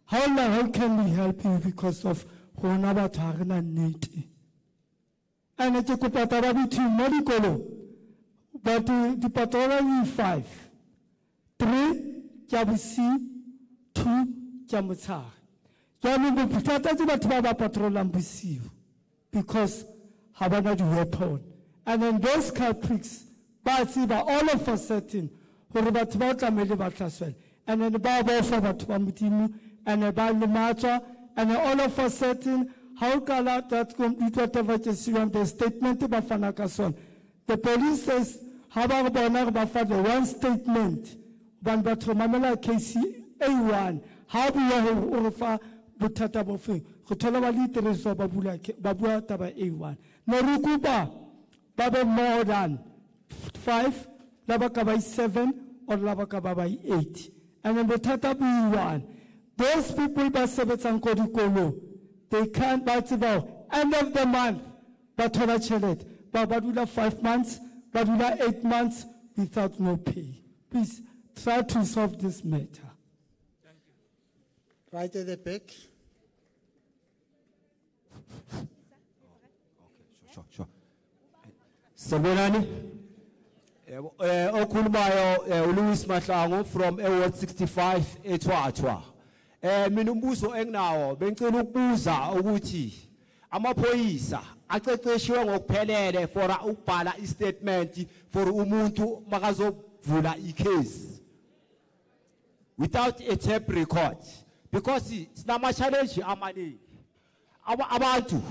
How can we help you because of gona batho ha rena nnete? And ke kopa taba between mo dikolo. But the patrol 5. 3 tja bosi, 2 tja motshegare. Jaanong bothata tse batho ba ba patrollang bosigo because ha bana di-weapon. And then those culprits, but all of a sudden, and then and all of a sudden, how can that computer the statement the police says, how about the one statement, case A1, how do you refer Butata Bofi, Hotela Literature Babua Taba A1. No Baba more than 5, Labaka by 7, or Labaka by 8. And then the Tata B1. Those people by Sebets Kodikolo, they can't but about end of the month, but Chelet, Babadula 5 months, Babadula 8 months without no pay. Please try to solve this matter. Thank you. Right at the back. Sure. Sabelani, Okhulumayo Louis Mahlangu from Ward 65 eThwathwa. Mina umbuzo enginawo bengicela ukubuza ukuthi amaphoyisa aqeqeshiwe ngokuphelele for ukubhala istatement for umuntu makazovula icase without a tape record because sinama challenge amaningi abantu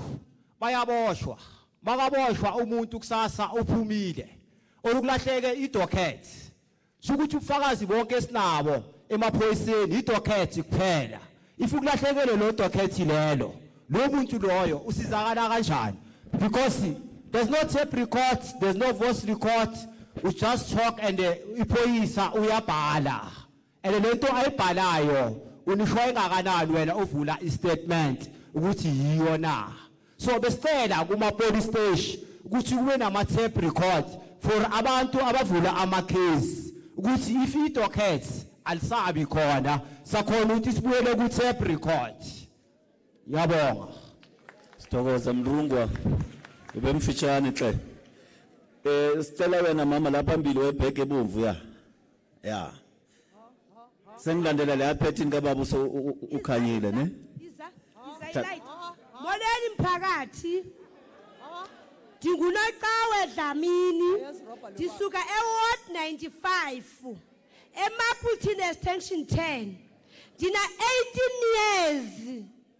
bayaboshwa makaboshwa umuntu kusasa uphumile olukulahleke idocket sukuthi ufakazi bonke esinabo emaphoyiseni idocket kuphela if ukulahlekele lo docket lelo lo muntu loyo usizakala kanjani because there's no tape record, there's no voice record, we just talk and iphoyisa uyabhala and lento ayibhalayo unisho engakanani wena uvula istatement ukuthi yiyo na so besicela kuma police station ukuthi kube nama tape record for abantu abavula ama case ukuthi if idockets alisabi khona sakhona ukuthi sibuyele ku tape record yabonga Sithokoza Mrungwa ubemfitshane hle sicela wena mama lapha phambili webheke ebomvu ya sengilandela la phethini kababa ukhanyile ne Moleni mphakathi Ndingunocawe Dlamini ndisuka eWard 95 eMapulton extension 10 ndina 18 years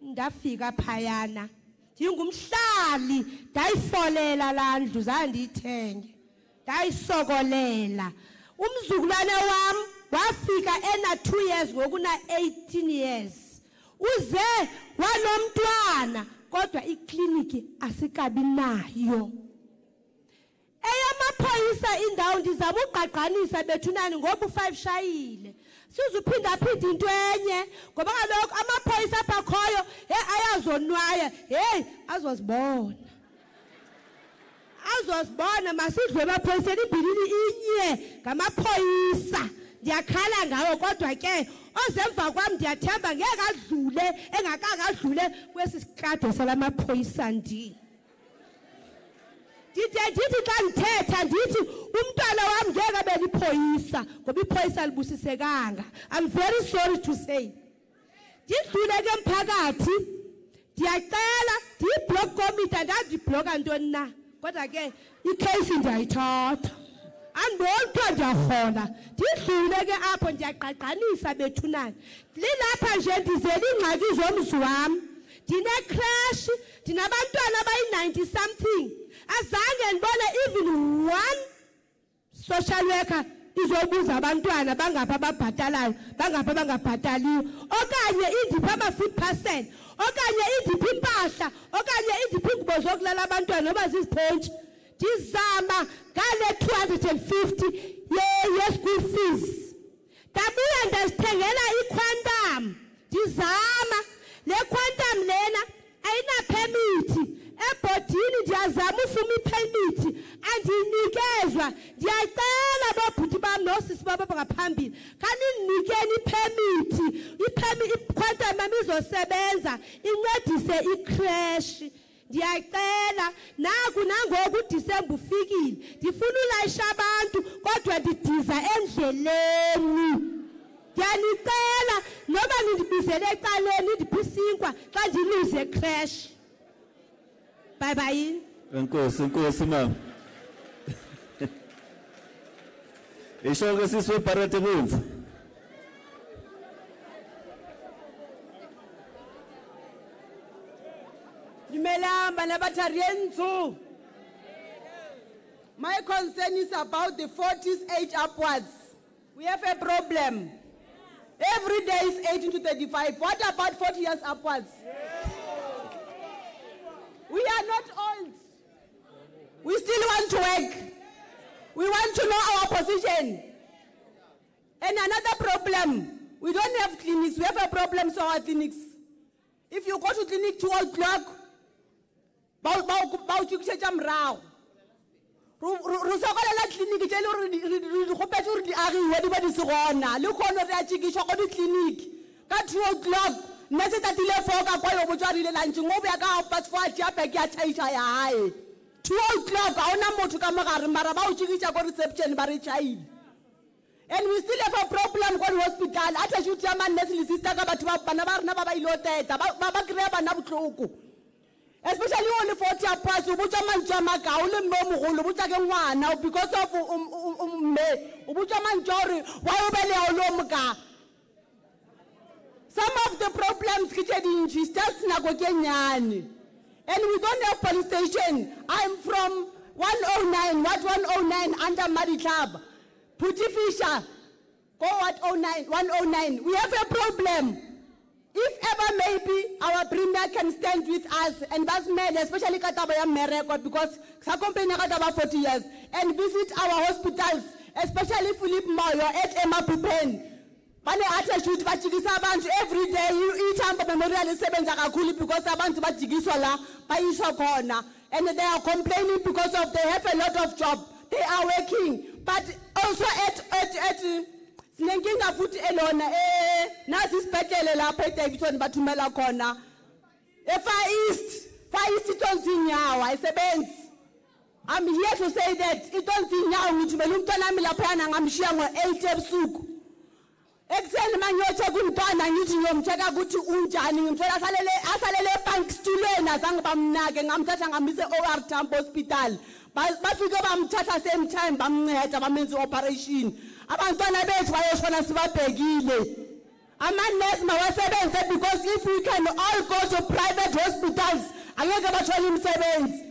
ndafika phayana ndingumhlali ndayifolela la ndlu zandithenge ndayisokolela umzukulwane wam wafika ena 2 years ngokuna 18 years uze wanomntwana kodwa ikliniki asikabi nayo eyamaphoyisa indawo ndizama uqaqanisa bethunani ngoba u5 shayile sizuphinda phinda into enye ngoba kaloku amaphoyisa apakhoyo ayazonwaya azosibona masidlwe emaphoyiseni ibhilini inye ngamaphoyisa ndiyakhala ngawo kodwa ke ozemva kwam ndiyathemba ngeke adlule engakadlule kwesi sikade salamaphoyisa ndithi xa ndithetha ndithi umntwana wam ngeke abe liphoyisa ngoba iphoyisa libusisekanga. I'm very sorry to say ndidlule ke mphakathi ndiyacela ndiyiblock committee andadibloka ntoni na kodwa ke icase ndiyayithatha andolutho ndiyahola ndidlule ke apho ndiyaqaqanisa bethunani lilapha nje ndizela iingxaki zomzi wam ndinecrash ndinabantwana abayi-90 something azange ndibone even one social worker izobuza abantwana bangapha ababhatalayo bangapha abangabhataliyo okanye indiphi ama-50% okanye indiphi impahla okanye indiphi ingubo zokulala abantwana noba ziziphontshi ndizama ngale 250 ye-school fees ndabuya ndazithengela iquantum ndizama le quantum lena ayinapemithi ebhodini ndiyazama ufuma iphemithi andinikezwa ndiyacela babhuti bam nosisi bam ngaphambili khanindinikeni iphemithi iquantum yam izosebenza incedise icrash ndiyacela naku nangoku uDisemba ufikile ndifuna ulayisha abantu kodwa ndidiza endleleni ndiyanicela noba nindibizele ecaleni ndiphusinkwa xa ndiluze crash. Bye bye. Enkosi mama. Isho ke siswe parate bomvu. Dumelang Batharienzo. My concern is about the 40s age upwards. We have a problem. Every day is 18 to 35. What about 40 years upwards? We are not old. We still want to work. We want to know our position. And another problem, we don't have clinics. We have a problem to our clinics. If you go to clinic 2 o'clock, rusokolela clinic tse le go petse re di agiwe di ba di segona le khono re a tshikisha go di clinic ka 2 o'clock nna se tatile 4 ka kwa yo botswarile lunch ngo bya ka past 4 ya beke ya chaisha ya hae 2 o'clock awuna motho ka mogare mara ba o tshikitša ko reception ba re tšhaile. And we still have a problem ko hospital. Ata shoot ya man nurse le sister ka batho ba bana ba rena ba ba ilo teta ba kry-a bana botlhoko. Especially only 40 apart, you put a man jamaka, only no more, because of me, Ubuchaman Jory, why some of the problems kitchen is just Nagokenyan. And we don't have police station. I'm from 109, what 109 under Muddy Club. Putty Fisher, go at 109. We have a problem. If ever maybe our premier can stand with us and that's men, especially Katabaya Merekot, because Sakompenya Kataba 40 years, and visit our hospitals, especially Philip Moyo at Emma Pipen. Bane ata shoot bajikisa abantu every day iTambo Memorial isebenza kakhulu because abantu bajikiswa la bayiswa khona, and they are complaining because of they have a lot of job, they are working, but also at sinenkinga futhi elona nasi isibhedlele lapha eDavidson bathumela khona Far East itonzinyawo ayisebenzi. I'm here to say that itonzinyawo ngithumela umntwana wami lapha yana ngamshiya ngo8 ebusuku. Ekseni manyotshe kumntwana ngithi ngiyomtsheka ukuthi unjani, ngimthola asalele ebank stulweni azange bamnake, ngamthatha ngamise OR Tambo Hospital. Bafike bamthatha same time bamnceda bamenza operation. Abantwana bethu bayoshona sibabhekile. Ama-nurse mawasebenze because if we can all go to private hospitals angeke bathole imisebenzi.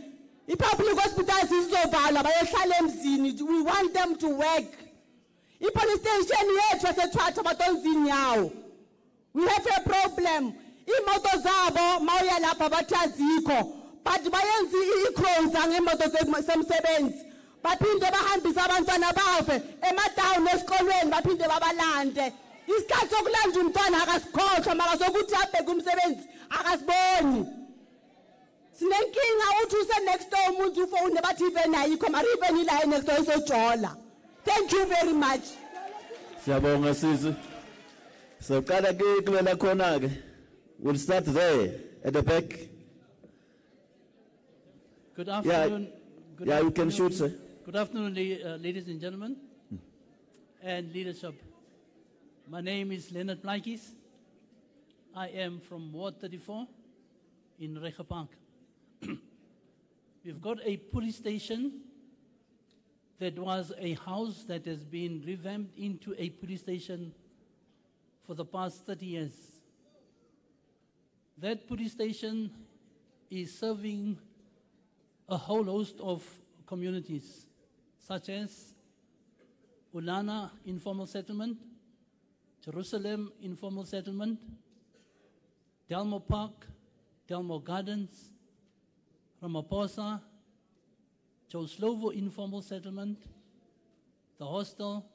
I-public hospitals izovalwa bayohlala emzini. We want them to work. I-police station yethu yaseThwatha batonzinyawo. We have a problem. Imoto zabo mawuya lapha bathi azikho, but bayenza i-crones ngemoto semsebenzi. Baphinde bahambisa abantwana bafe ematown esikolweni baphinde babalande. Isikhathi sokulanda umntwana akasikhohlwa mara sokuthi abheke umsebenzi akasiboni. Sinenkinga uthi use next door umuntu ufone bathi even ayikho mara even ila next door isojola. Thank you very much. Siyabonga sisi. So qala ke kubela khona ke. We'll start there at the back. Good afternoon. Yeah, you can shoot, sir. Good afternoon, ladies and gentlemen, and leadership. My name is Leonard Plankis. I am from Ward 34 in Rechapank. We've got a police station that was a house that has been revamped into a police station for the past 30 years. That police station is serving a whole host of communities, such as Ulana Informal Settlement, Jerusalem Informal Settlement, Delmo Park, Delmo Gardens, Ramaphosa, Joslovo Informal Settlement, the hostel,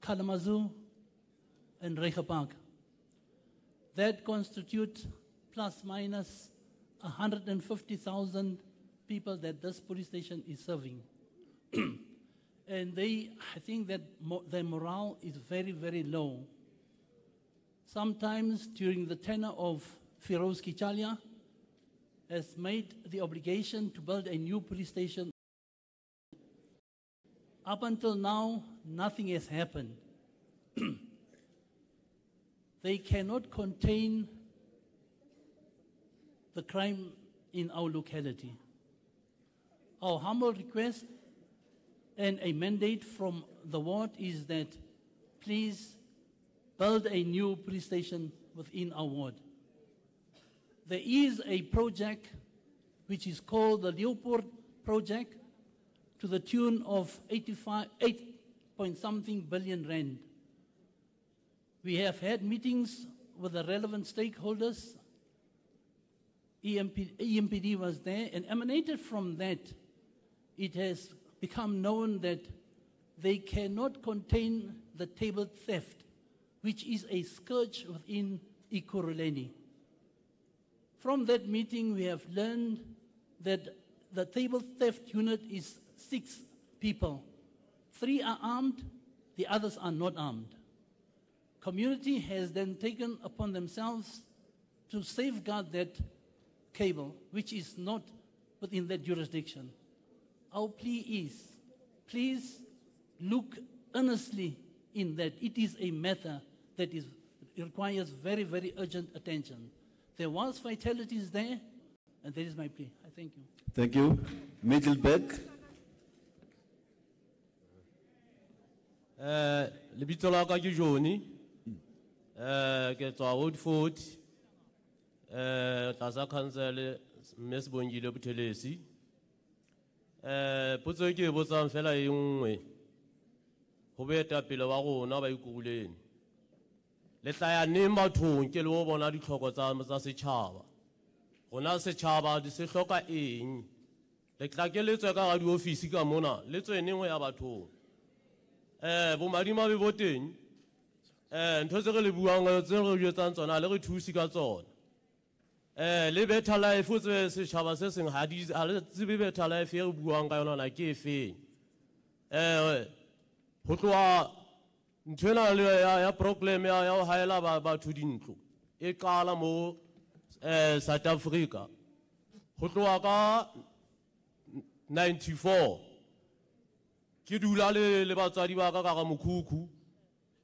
Kalamazoo, and Rechapank. That constitute plus minus 150,000 people that this police station is serving. And I think that their morale is very, very low. Sometimes during the tenure of Firoz Kichalia has made the obligation to build a new police station. Up until now, nothing has happened. They cannot contain the crime in our locality. Our humble request and a mandate from the ward is that please build a new police station within our ward. There is a project which is called the Leopold Project to the tune of 8-point-something billion rand. We have had meetings with the relevant stakeholders. EMPD was there, and emanated from that, it has become known that they cannot contain the table theft, which is a scourge within Ekurhuleni. From that meeting, we have learned that the table theft unit is 6 people. 3 are armed, the others are not armed. Community has then taken upon themselves to safeguard that cable, which is not within that jurisdiction. Our plea is, please look earnestly in that. It is a matter that requires very, very urgent attention. There was fatalities there, and that is my plea. I thank you. Thank you. Middelbeck. Lebitso la ka ke Johnny. Ke tswa Woodford. Tlasa council mme Sibongile Buthelezi. Potso ke botsang fela e nngwe. Ho boetapele wa rona ba ikuleng. Le tla ya neng bathong ke le ho bona ditlhoko tsa setjhaba. Rona setjhaba di se hloka eng? Le tla ke letswe ka ga di office ka mona, le tswe neng ho ya bathong. Bo madima be boteng. Ntho tse re le buang tse re jetsang tsona le re thusi ka tsona. Le better life o tse setjhaba se seng ha le tsebe better life e re buang ka yona ke efeng. Ho tloha ntwena le ya problem ya ho haela batho dintlo e qala mo South Africa. Ho tloha ka 94 ke dula le batswadi ba ka ka Mokhukhu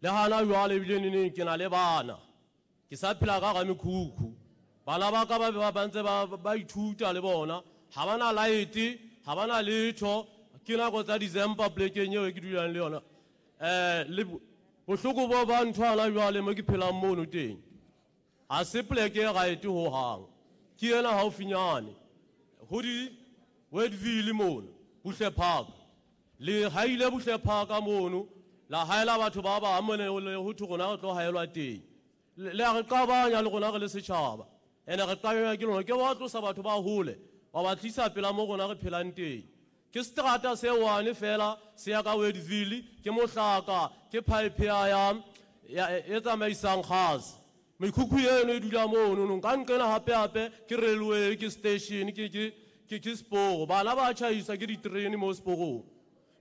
le hana jwale bile neng ke na le bana ke sa phela ka ga Mokhukhu. Bana ba ka ba bantse ba ithuta le bona ha bana light ha bana letho ke na go tsa December plekeng eo ke dulang le yona. Le bohloko bo ba ntwana jwale mo ke phelang mono teng a se pleke ga ete ho hang ke ena haufinyane ho di Wedville mono Buhle Park le haile Buhle Park mono la haela batho ba ba amone ho thona go tlo haelwa teng le re qabanya le gona re le setjhaba ene re qabanya ke lona ke wa tlosa batho ba hole ba ba tlisa pela mo gona re phelang teng. Ke strata se one fela se ya ka Wedville ke mohlaka ke pipe ya tsamaisang gas Mekhukhu eno e dula mono nka nkena hape ke railway ke station ke sporo bana ba chaisa ke ditrain mo sporo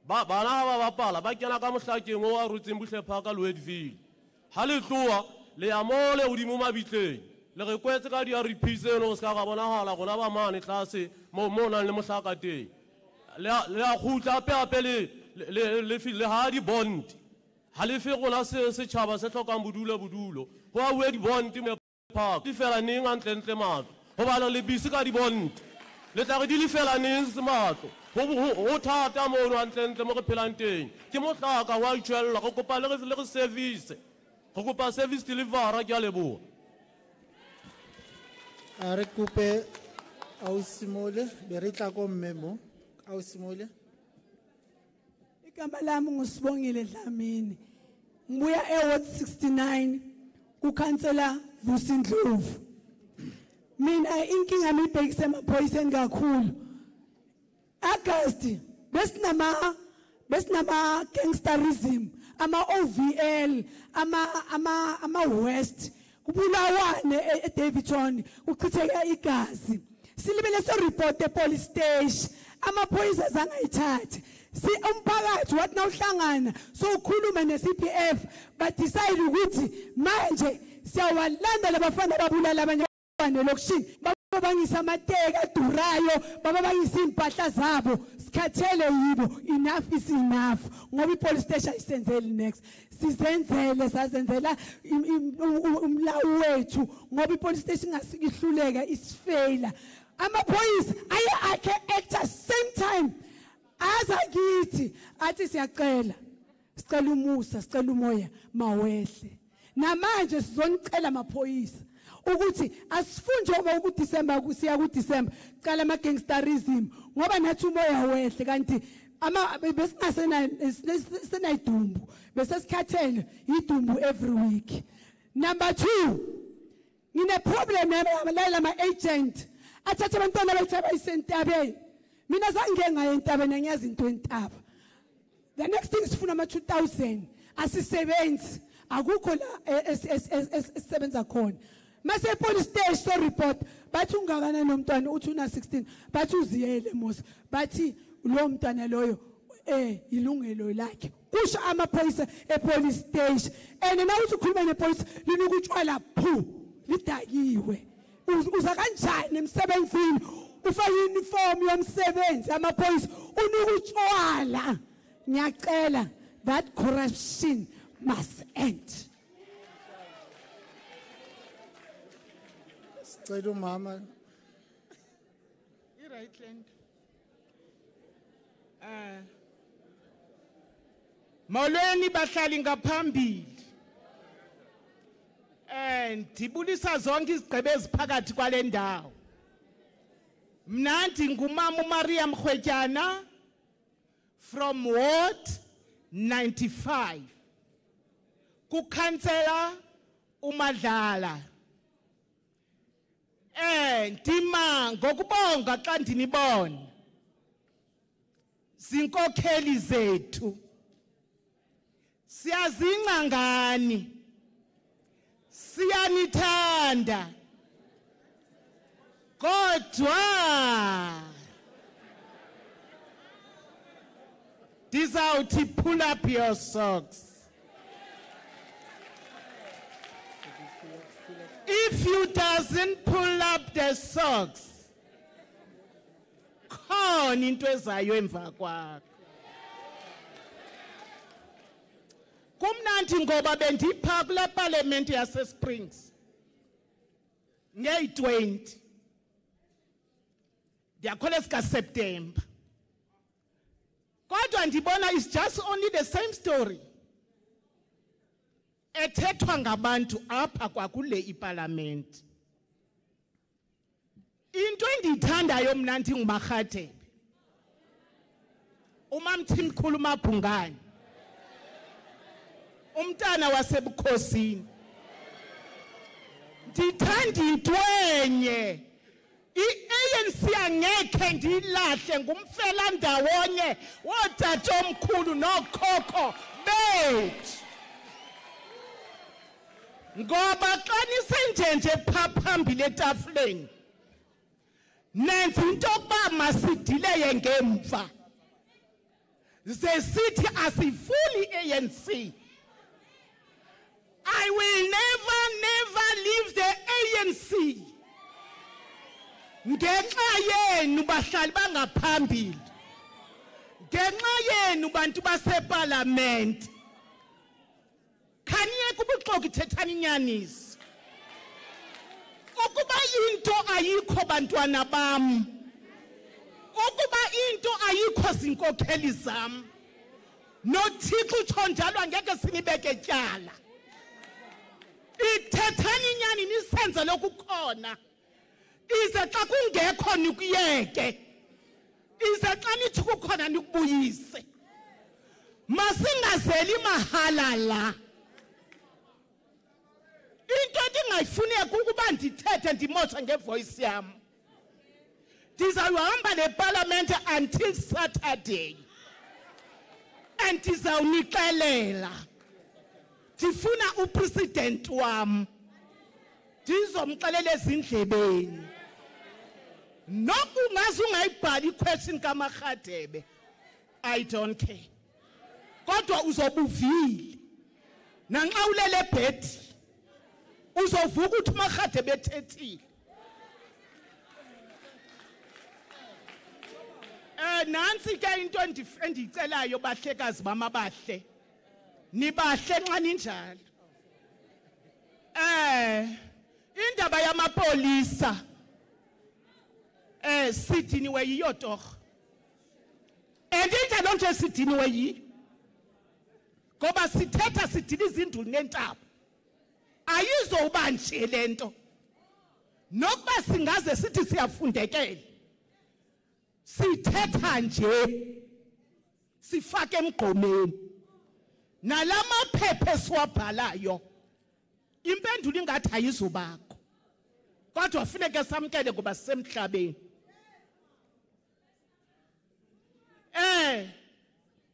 bana ba bapala ba kena ka mohlakeng o a rotseng Buhle Park ka Wedville ha le tloa le ya mole o di mo mabitleng le re kwetse ka di RP seno se ka ga bonahala gona ba mane tlase mo nang le mohlaka teng le a khutla hape le ha di bond ha le fe gona se tshaba se tlokang bodulo ho a we di bond me park di fela neng antle matlo ho bala le bisi ka di bond le tla re di le fela neng se matlo ho thata mo no antle mo re phelang teng ke mohlaka wa itshwella go kopa le service go kopa service delivery ke a leboha. A re kope ausimole be re tla ko mmemo ausimole. Igama lami nguSibongile Dlamini. Ngibuya eWard 69 uKhansela Vusindlovu. Mina inkinga yami ibhekise emaphoyiseni kakhulu. August besinama gangsterism, ama OVL, ama West. Kubulawane eDavidson kuchitheka igazi. Silibele so report police station. Amaphoyisa azangayithatha. Si umphakathi wathi nawuhlangana so ukhuluma neCPF but decide ukuthi manje siyawalanda labafana babulala abanye abantwana lokushini babangisa amateka adurayo babangisa impahla zabo sikhathele yibo enough is enough ngoba ipolice station isenzele next sizenzele sazenzela umlawu wethu ngoba ipolice station ngasihluleka isfailure amaphoyisa aye akhe act at same time azakithi athi siyacela sicela umusa sicela umoya mawehle namanje sizonicela amaphoyisa ukuthi asifunje ngoba kuDecember kusiya kuDecember cala ama gangsterism ngoba nathi umoya wehle kanti besingasena idumbu bese sikhathele idumbu every week. Number 2 ngine problem lama agent athatha abantwana bethu isentabeni mina zange ngaye entabeni angiyazi into entaba. The next thing sifuna ama 2000 asisebenzi akukho la esisebenza khona mase police station so report bathi ungakana nomntwana uthi una 16 bathi uziyele Musa bathi lo mntwana loyo ilungelo lakhe kusho amaphoyisa epolice station and na uthi ukhuluma nepolice linukutshwala phu lidakiwe uza kanjani emsebenzini ufake uniform yomsebenzi amaphoyisa unika utshwala. Ngiyacela that corruption must end. Sicela umama. I-right land. Molweni bahlali ngaphambili. Ndibulisa zonke izigqebe eziphakathi kwale ndawo. Mna ndingumama uMaria Mkhwetyana from Ward 95. Kukhansela uMadlala. Ndima ngokubonga xa ndinibona. Zinkokheli zethu. Siyazingca ngani. Siyanithanda. Kodwa ndizawuthi pull up your socks. If you doesn't pull up the socks, khona into ezayo emva kwakho. Kumnandi ngoba bendipha kule parliament yase Springs. Ngeyi-20. Ndiyakhola sika September. Kodwa ndibona it's just only the same story. Ethethwa ngabantu apha kwakule iparliament. Into endiyithandayo mna ndinguMarhatebe. uMamthimkhulu uMabhungane. Umntana wasebukhosini. Ndithanda intwenye. I-ANC angekhe ndilahle ngumfela ndawonye wotatomkhulu nokhokho bethu. Ngoba xa nisenjenje pha phambili etafuleni nenza into yokuba masidileye ngemva. Ze sithi asifuni ANC. I will never leave the ANC. Ngenxa yenu bahlali bangaphambili. Ngenxa yenu bantu baseparlament. Khanye kubuxoki thethani inyaniso. Ukuba into ayikho bantwana bam. Ukuba into ayikho zinkokheli zam. NoThixo utsho njalo angeke sinibeke tyala. Ithethani inyani nisenze lokukhona. Ize xa kungekho nikuyeke. Ize xa nithi kukhona nikubuyise. Masingazeli mahala la. Into endingayifuneka ukuba ndithethe ndimosha ngevoice yam. Ndizawuhamba leparlament until Saturday. And ndizawunixelela. Ndifuna upresident wam. Ndizomxelela ezindlebeni. Nokungaze ungayibhali iquestion kaMarhatebe. I don't care. Kodwa uzobuvile. Nanxa ulele ebhedi. Uzovuka ukuthi uMarhatebe ethethile. Nansi ke into endicelayo bahlekazi bama bahle. Nibahle nxa ninjalo. Indaba yamapolisa. Sidiniwe yiyo torho. Indaba nje sidiniwe yi. Ngoba sithetha sidini izinduli nentaba. Ayizoba nje lento. Nokuba singaze sithi siyafundekela. Sithetha nje. Sifake emgqomeni. Nalama phephe siwabhalayo. Impendulo ingathi ayizubakho. Kodwa kufanele samkele ngoba sisemhlabeni.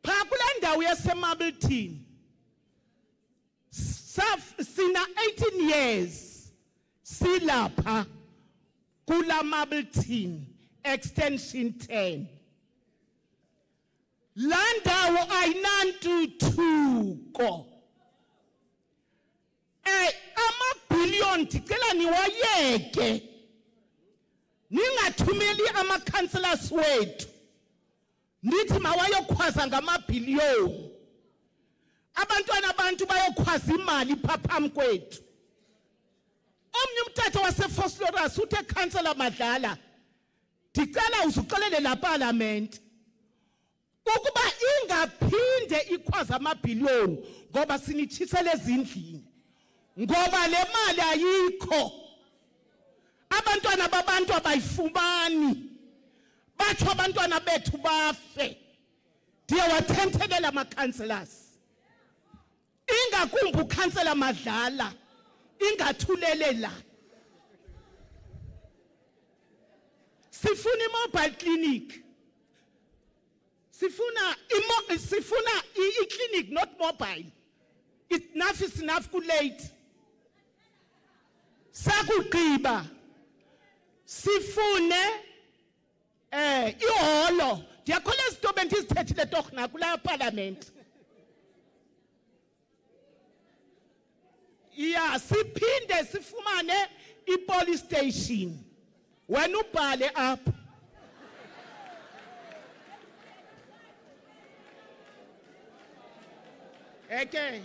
Pha kule ndawo yaseMabelton. Sina 18 years silapha kula Mabelton extension 10. Landawo ayinantuthuko. Amabhillion ndicela niwayeke. ningathumeli ama-councillors wethu nithi mawayokhwaza ngamabhiliyoni abantwana abantu bayokhwaza imali phambi kwethu. Omnye umthetho waseFosloras uthe councillor Madlala ndicela uzuxelele la parliament ukuba ingaphinde ikhwaza amabhiliyoni ngoba sinitshisele ezindlini ngoba le mali ayikho. Abantwana babantu abayifumani bathi abantwana bethu bafe. Ndiyawathenthekela ama-councillors ingakumbi ukhansela Madlala ingathulele la. Sifuna i-mobile clinic. Sifuna i-clinic, not mobile. Enough is enough, too late. Sakugqiba. Sifune iholo. Ndiyakhola izitobe ndizithethile torh nakula parliament. Yeah, siphinde sifumane i-police station. Wena ubhale apha. Okay.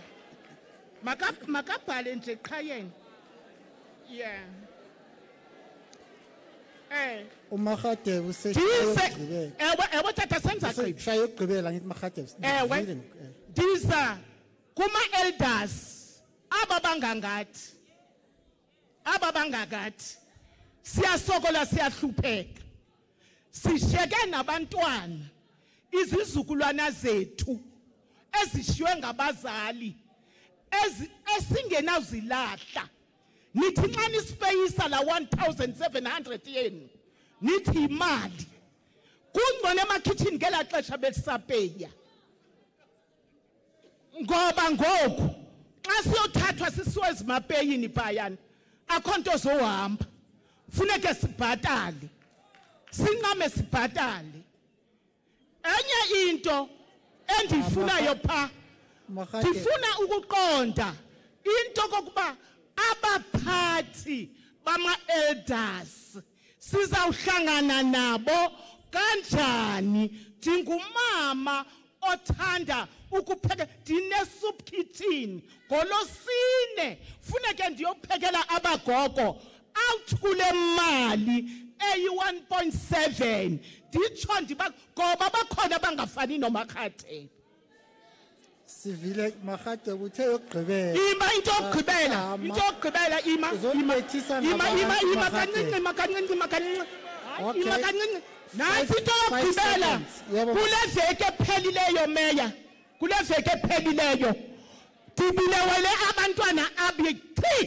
Makabhale nje qhayeni. Yeah. uMagadebe Ewe tata senza gqiba. Shaya ukugqibela ngithi Magadebe. Disa kuma elders aba bangagathi siyasokola siyahlupheka sishiyeke nabantwana izizukulwana zethu ezishiywe ngabazali esingenazilahla nithi nxa nispeyisa la 1700 yenu nithi imali kungcono emakhitchini ngela xesha besisapeya ngoba ngoku xa siyothathwa sisiwe ezimapeyini phayana akho nto zohamba funeke sibhatale sinqame sibhatale. Enye into endifunayo pha ndifuna ukuqonda into kokuba abaphathi bama-elders sizawuhlangana nabo kanjani. Ndingumama othanda ukupheka ndine-soup kitchen ngolosine funeke ndiyophekela abagogo out kule mali eyi-1.7 nditsho ngoba bakhona bangafani noMagadebe. Sivile Magadebe uthe yokugqibela. Ima into yokugqibela kancinci. Nansi into yokugqibela kule veki ephelileyo meya kule veki ephelileyo ndibilewele abantwana abithi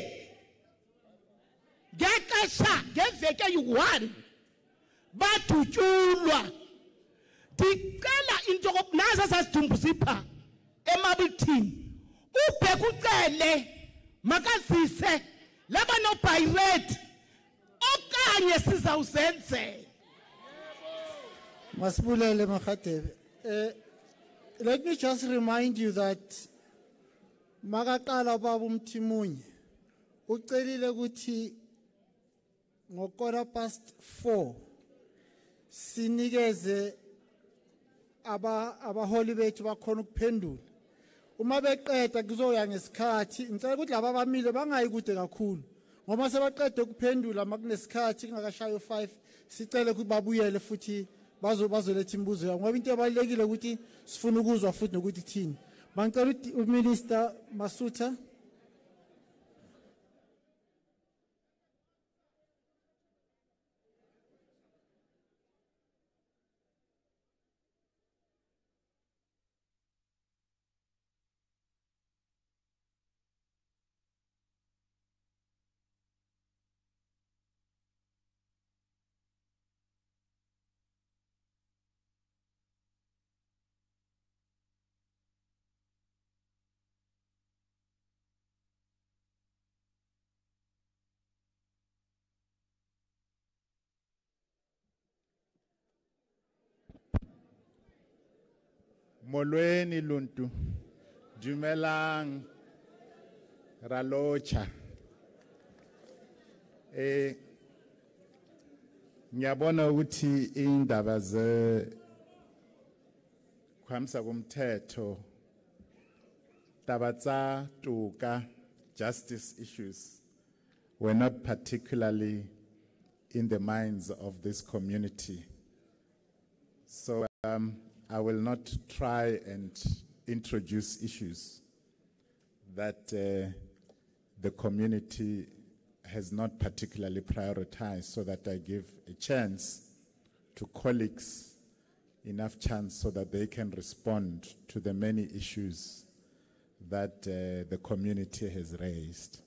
ngexesha ngeveki eyi-1 badutyulwa. Ndicela into nazo sasidumbuza emabithini ubheka ucele makazise laba nobhayireti okanye sizawuzenzela. Masibulele Magadebe. Let me just remind you that makaqala baba umthimunye ucelile ukuthi ngo4:15 sinikeze abaholi bethu bakhona ukuphendula. Uma beqeda kuzoya ngesikhathi ngicela ukuthi laba abamile bangayi kude kakhulu ngoba sebaqede ukuphendula makunesikhathi kungakashayo 5 sicele ukuthi babuyele futhi bazoletha imibuzo yabo ngoba into ebalekile ukuthi sifuna ukuzwa futhi nokuthi thini. Bangicela uMinister Masutha. Molweni luntu, dumelang, ralocha. Ngiyabona ukuthi indaba kwamsa kumthetho taba tsa toka justice issues were not particularly in the minds of this community. So I will not try and introduce issues that the community has not particularly prioritized, so that I give a chance to colleagues, enough chance so that they can respond to the many issues that the community has raised.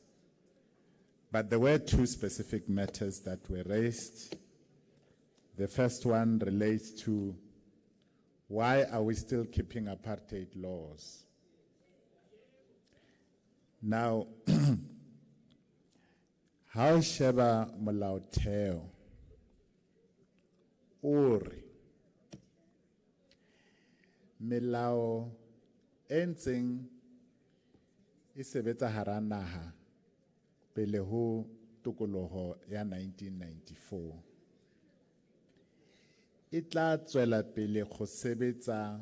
But there were two specific matters that were raised. The first one relates to why are we still keeping apartheid laws? Now, how sheba molaotheo ore melao e ntseng e sebetsa hara naha pele ho tokoloho ya 1994 e tla tswela pele go sebetsa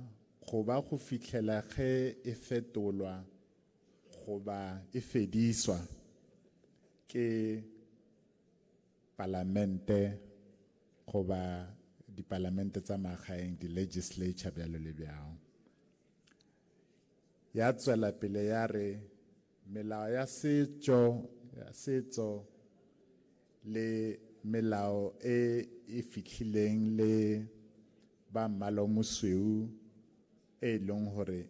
go ba go fihlela ge e fetolwa go ba e fediswa ke parlamente go ba di parlamente tsa magaeng di legislature bjalo le bjalo ya tswela pele ya re melao ya setso le melao e fihlileng le ba mmala mosweu e leng hore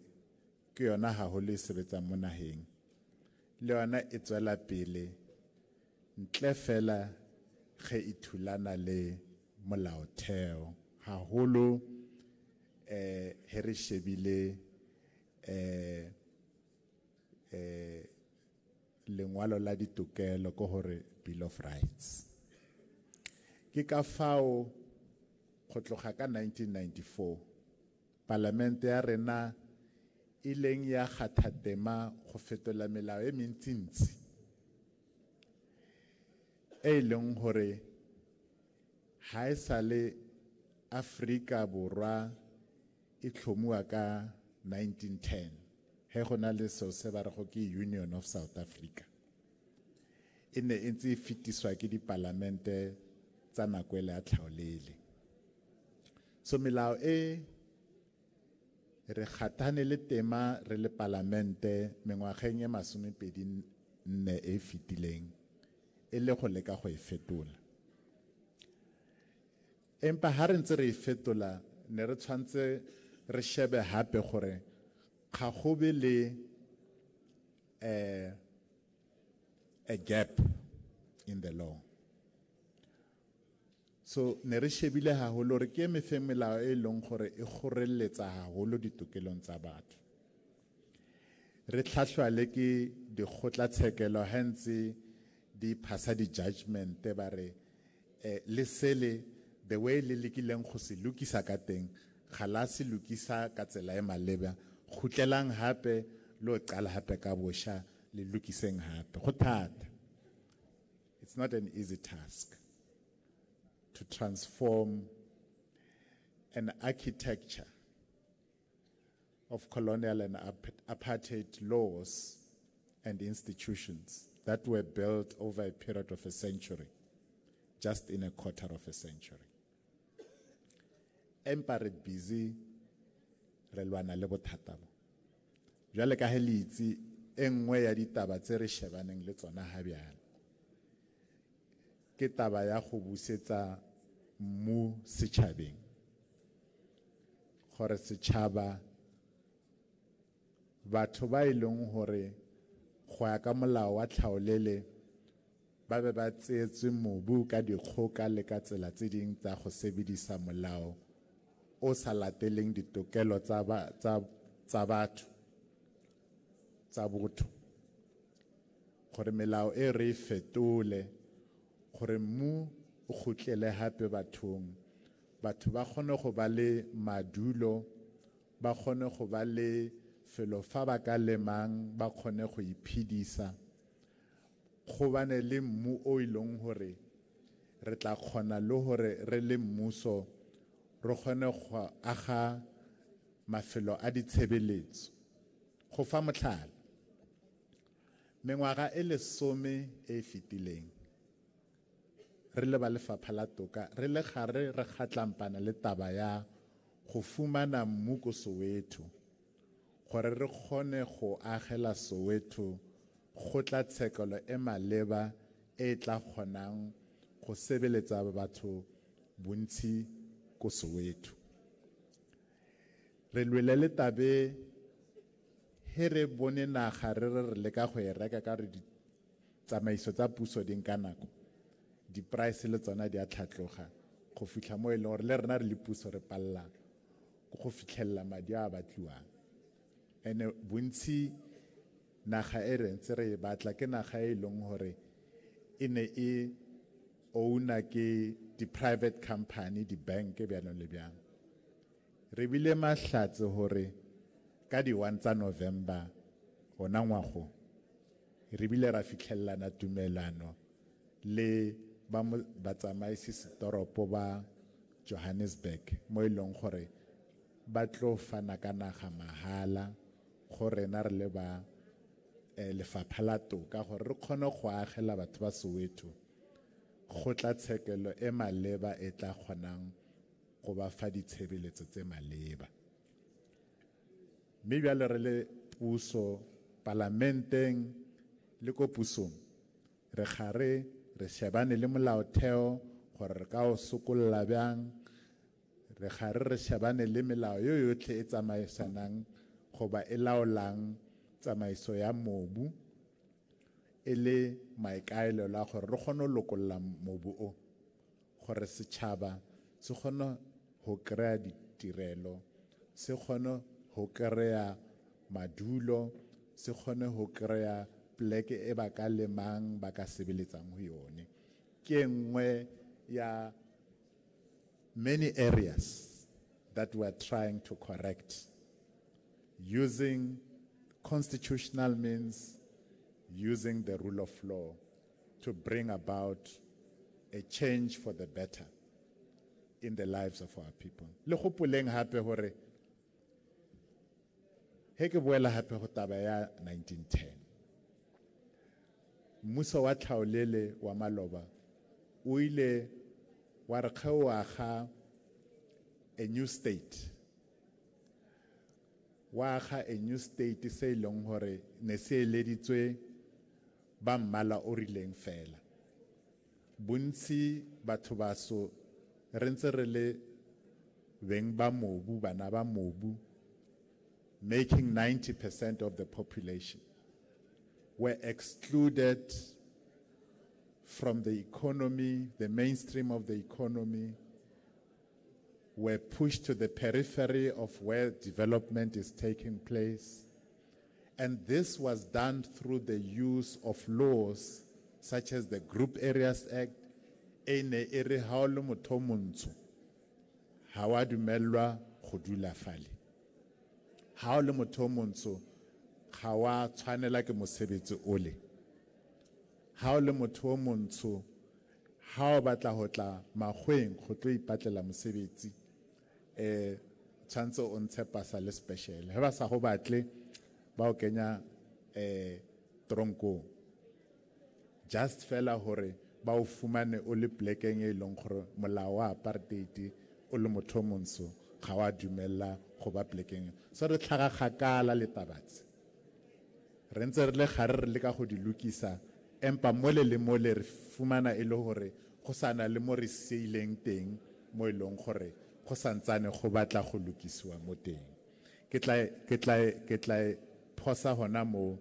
ke yona haholo e sebetsa mo naheng le yona e tswela pele ntle fela ge ithulana le molaotheo haholo he re shebile lengwalo la ditokelo ko hore Bill of Rights ke ka fao go tloga ka 1994 parlamente ya rena ileng ya kgathatema go fetola melao e mentsintsi e leng hore ha e sale Afrika borwa e tlhomuwa ka 1910 he gona le so se ba re go ke Union of South Africa e ne e ntse e fetiswa ke di parlamente tsa nako le a tlhaolele so melao e re kgathane le tema re le parlamente mengwageng e 24 e fitileng e le go leka go e fetola empa ha re ntse re e fetola ne re tshwantse re shebe hape gore ga go be le a gap in the law. So ne re shebile haholo re ke mefe melao e leng gore e kgoreletsa haholo ditokelong tsa batho re tlhatlhwa le ke dikgotlatshekelo hantse di phasa di judgment ba re le sele the way le lekileng go se lokisa ka teng khala se lokisa ka tsela e maleba khutlelang hape lo qala hape ka bosha le lokiseng hape go thata. It's not an easy task to transform an architecture of colonial and apartheid laws and institutions that were built over a period of a century, just in a quarter of a century. Empire busy relwana le bothata bo. Jwale ka helitsi engwe ya ditaba tse re shebaneng le tsona ha bjana. Ke taba ya go busetsa mu setšhabeng. Gore setšhaba batho ba ileng hore go ya ka molao wa tlhaolele ba be ba tsetswe mobu ka dikgoka le ka tsela tse ding tsa go sebedisa molao o sa lateleng ditokelo tsa batho tsa botho gore melao e re fetole gore mu o khutlele hape bathong batho ba kgone go ba le madulo ba kgone go ba le felo fa ba ka lemang ba kgone go iphidisa go bane le mmu o ileng hore re tla kgona le hore re le mmuso re kgone go aga mafelo a ditshebeletso go fa motlhala mengwaga e lesome e fetileng re le ba lefapha la toka re le gare re kgatlampana le taba ya go fumana mmuko Soweto gore re kgone go agela Soweto kgotlatshekelo e maleba e tla kgonang go sebeletsa batho bontsi ko Soweto re lwele le tabe he re bone naga re leka go e reka ka re tsamaiso tsa puso di nka nako di price le tsona di a tlhatloga go fitla mo e leng gore le rena re le puso re palla go fitlhella madi a batliwang ene bontsi naga e re ntse re batla ke naga e leng gore e ne e ouna ke di private company di bank bjalo le bjalo re bile mahlatse hore ka di 1 tsa November hona ngwago re bile ra fitlhellana tumelano le ba tsamaisi setoropo ba Johannesburg mo ileng gore ba tlo fana ka naga mahala gore na re le ba lefapha la toka gore re kgone go agela batho ba Soweto kgotlatshekelo e maleba e tla kgonang go ba fa ditshebeletso tse maleba mme bjale re le puso parlamenteng le ko pusong re gare re shebane le molaotheo gore re ka o sokolla bjang re gare re shebane le melao yo yotlhe e tsamaisanang go ba e laolang tsamaiso ya mobu e le maikaelelo a gore re kgone go lokolla mobu o gore setšhaba se kgone go kry-a ditirelo se kgone go kry-a madulo se kgone go kry-a pleke e ba ka lemang ba ka sebeletsang go yone ke nngwe ya many areas that we are trying to correct using constitutional means, using the rule of law to bring about a change for the better in the lives of our people. Le gopoleng hape hore he ke boela hape go taba ya 1910 mmuso wa tlhaolele wa Maloba o ile wa re ge o aga a new state wa aga a new state se ileng hore ne se eleditswe ba mmala o rileng fela bontsi batho ba so re ntse re le beng ba mobu bana ba mobu making 90% of the population were excluded from the economy, the mainstream of the economy, were pushed to the periphery of where development is taking place. And this was done through the use of laws such as the Group Areas Act, ene ere ha o le motho o montsho ha wa dumelwa go dula fale ha o le motho o montsho ga wa tshwanela ke mosebetsi ole ha o le motho o montsho ha o batla go tla magweng go tlo ipatlela mosebetsi tshwantse o ntshe pasa le special he ba sa go batle ba o kenya tronko just fela hore ba o fumane o le plekeng e leng gore molao wa apartheid o le motho o montsho ga wa dumella go ba plekeng so re tlhaga gakala le tabatse re ntse re le gare re le ka go di lokisa empa mole le mole re fumana e le hore go sana le mo re seileng teng mo e leng gore go santsane go batla go lokisiwa mo teng ke tla phosa hona mo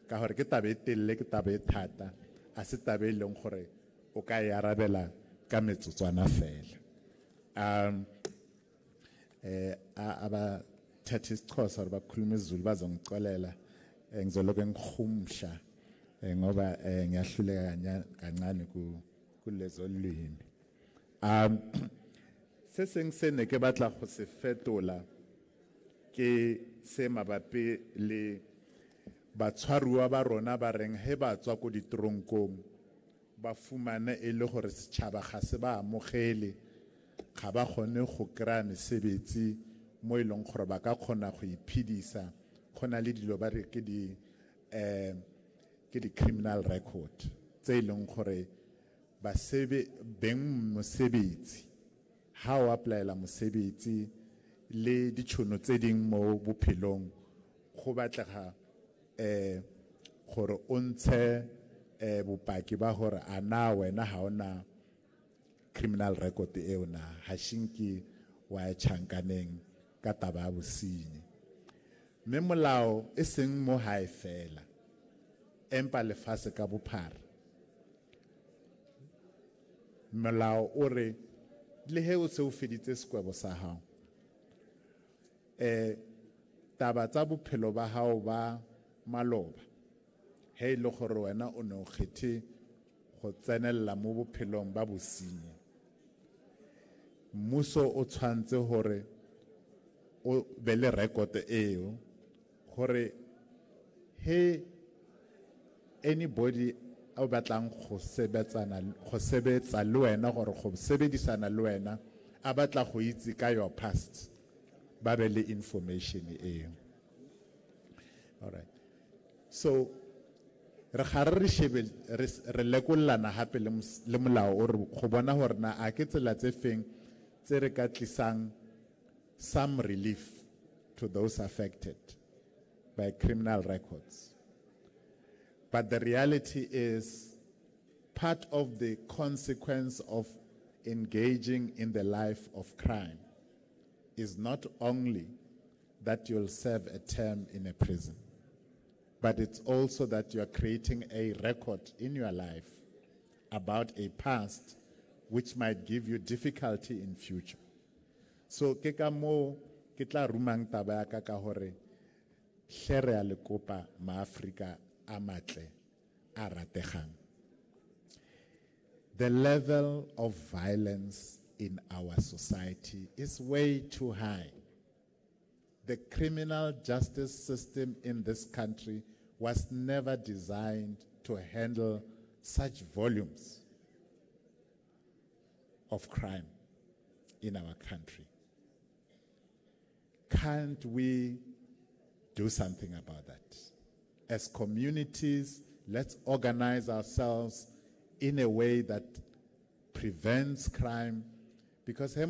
ka hore ke tabe telle ke tabe thata a se tabe e leng gore o ka ya arabela ka metsotswana fela aba thatha isiXhosa bakhuluma isiZulu bazongicolela ngizoloke ngihumsha ngoba ngiyahluleka kancane kulezo limi se seng se ne ke batla go se fetola ke se mabapi le batshwaruwa ba rona ba reng he ba tswa ko ditoronkong ba fumane e le gore setšhaba ga se ba amogele ga ba kgone go kry-a mesebetsi mo e leng gore ba ka kgona go iphedisa go na le dilo ba re ke di criminal record tse e leng gore beng mosebetsi ha o applyela mosebetsi le ditšhono tse ding mo bophelong go batlega gore o ntshe bopaki ba gore a na wena ha ona criminal record eo na ha shinki wa tšhankaneng ka taba ya bosenyi mme molao e seng mo hae fela empa lefase ka bophara molao o re le he o se o feditse sekwebo sa hao taba tsa bophelo ba hao ba maloba he le gore wena o ne o kgethe go tsenella mo bophelong ba bosenyi mmuso o tshwantse gore o be le record eo gore he anybody o batlang go sebetsa le wena gore go sebedisana le wena a batla go itse ka your past ba be le information eo. All right, so re gare re shebe re lekolana hape le molao o re go bona gore na a ke tsela tse feng tse re ka tlisang some relief to those affected by criminal records. But the reality is part of the consequence of engaging in the life of crime is not only that you'll serve a term in a prison, but it's also that you are creating a record in your life about a past which might give you difficulty in future. So ke ka mo ke tla rumang taba ya ka hore hle re a le kopa maAfrika a matle a rategang. The level of violence in our society is way too high. The criminal justice system in this country was never designed to handle such volumes of crime in our country. Can't we do something about that? As communities, let's organize ourselves in a way that prevents crime, because so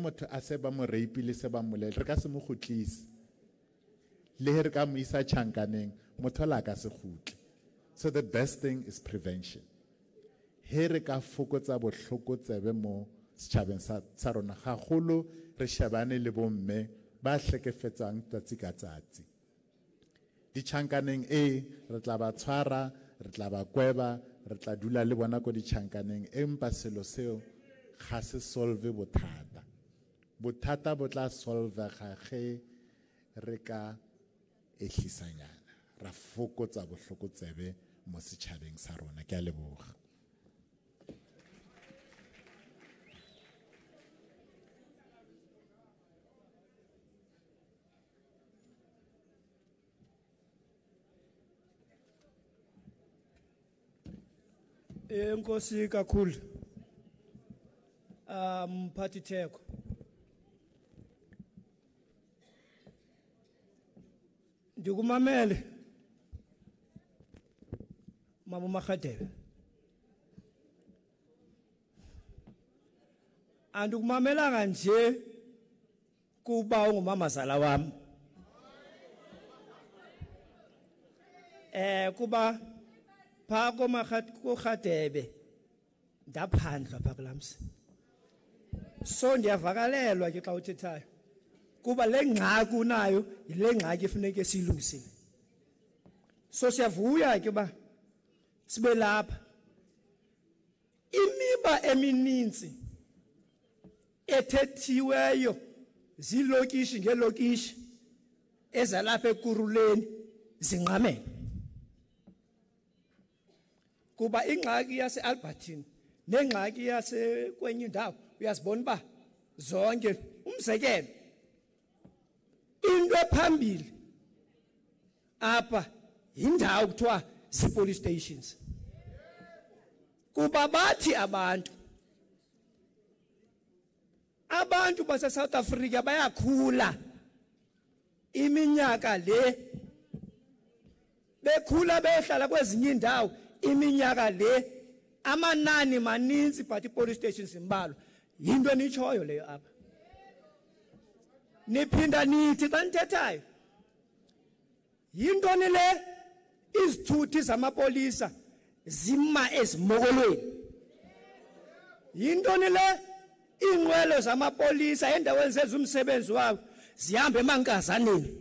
the best thing is prevention. Here ka fokotsa bohloko tsebe mo setjhabeng sa rona gagolo re shebane le bomme ba hlekefetsang tsatsi ka tsatsi. Ditšhankaneng re tla ba tshwara, re tla ba kweba, re tla dula le bona ko ditšhankaneng empa selo seo ga se solve bothata. Bothata bo tla solve ga ge re ka ehlisanyana ra fokotsa bohloko tsebe mo setjhabeng sa rona. Ke a leboga. Enkosi kakhulu mphathi Theko, ndikumamele mama Magadebe, andikumamelanga nje kuba ungumamazala wami kuba phako Magadebe ndaphandlwa phakulamsi, so ndiyavakalelwa ke xa uthethayo kuba le ngxaki unayo yile ngxaki efuneke siyilungisile. So siyavuya ke ba sibe lapha. Imiba emininzi ethethiweyo zilokishi ngelokishi ezalapha ekuruleni zingqamene, kuba ingxaki yase-Albertine nengxaki yase kwenye indawo uyazibona uba zonke. Umzekelo, into ephambili apha yindawo kuthiwa zii-police stations. kuba bathi abantu base South Africa bayakhula iminyaka le bekhula behlala kwezinye indawo iminyaka le amanani maninzi but police stations imbalo yinto nichoyo leyo apha niphinda nithi xa nithethayo yintoni le izithuthi zamapolisa zima ezimokolweni yintoni le inqwelo zamapolisa endaweni zezumsebenzi wabo zihamba emankazaneni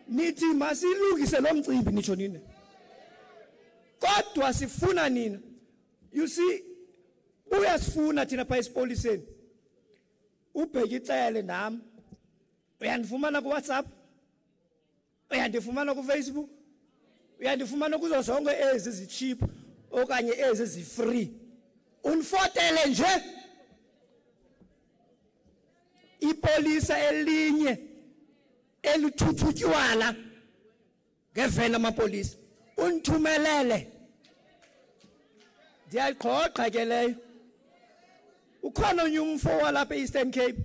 nithi masilungise lo mcimbi nitsho nini kodwa sifuna nina you see uyasifuna thina pha esipoliseni ubheke icele nami uyandifumana ku WhatsApp uyandifumana ku Facebook uyandifumana kuzo zonke ezi zicheap okanye ezi zifree unfotele nje ipolisa elinye elithuthutywana ngevena amapolisa unthumelele ndiyaqhoqa ke leyo ukhona unye umfo walapha e-Eastern Cape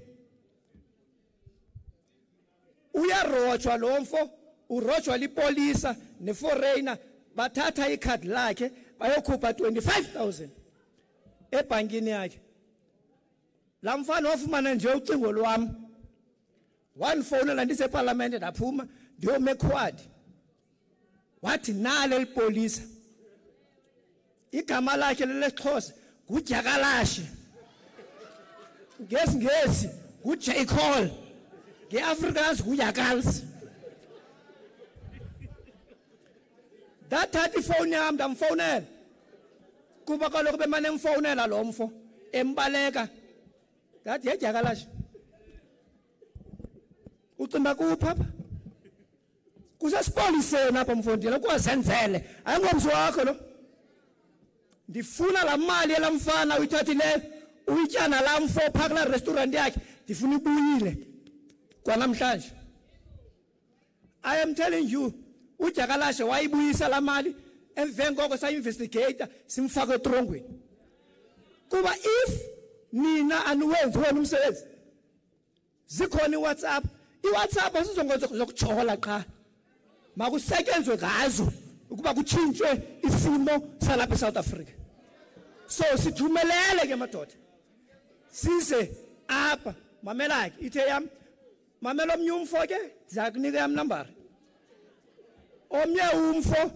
uyarojwa lo mfo urojwa lipolisa neforeigner bathatha ikhadi lakhe bayokhupha 25,000 ebhankini yakhe la mfana wafumana nje ucingo lwami wanifowunela ndiseparlamente ndaphuma ndiyomekhwadi wathi nale lipolisa igama lakhe lelexhosa ngudyakalashe ngesingesi nguJacob ngeAfrikaans nguYakals dathathi ifowuni yami ndamfowunela kuba kaloku bemane emfowunela lo mfo embaleka ngathi yedyakalashe ucimba kuphi apha kusesipoliseni apha mfondini kwazenzele ayingomzi wakho lo ndifuna la mali elamfana uyithathileyo uyityana la mfo phaa kula restaurant yakhe ndifuna ibuyile kwanamhlanje I am telling you udyakalashe wayibuyisa la mali emveni koko sa-investigator simfake etrongweni kuba if nina aniwenzi wena umsebenzi zikhona iWhatsApp asizongozokujola qha makusetyenzwe ngazo ukuba kutshintshwe isimo salapha eSouth Africa so sithumelele ke madoda size apha mamela ke ithe yam mamela omnye umfo ke ndiza kunika yam number omnye umfo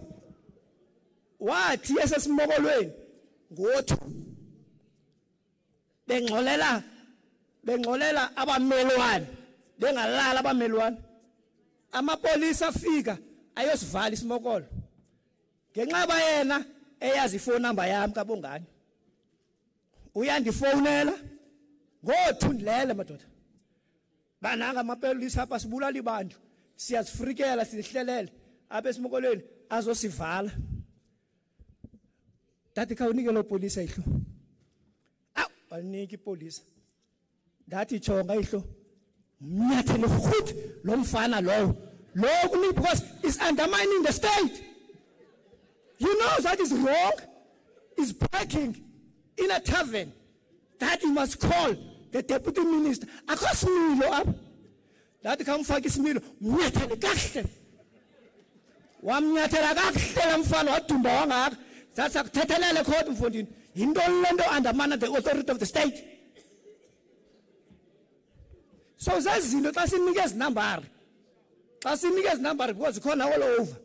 wathi esesimokolweni ngothu bengxolela abamelwane bengalala abamelwane amapolisa afika ayosivala isimokolo ngenxa yena eyazi ifone number yami kabongani uyandifowunela ngothundlele madoda bananga amapolisa apha sibulala ibantu siyazifrikela sihlelele apha esimokolweni azosivala dathi khawunike lo polisa ihlo wanika ipolisa ndathi chonga ihlo mnyathele futhi lo mfana lowo because it's undermining the state. You know that is wrong. Is parking in a tavern that you must call the deputy minister. Akosmilo up. That come faki smilo. Mnyathele kahle. Wamnyathela kahle mfana wathumba wangaka. That's akuthethelele court mfondini. Into lento undermine the authority of the state. So zazinto xa sinikeza number. Xa sinikeza number because khona all over.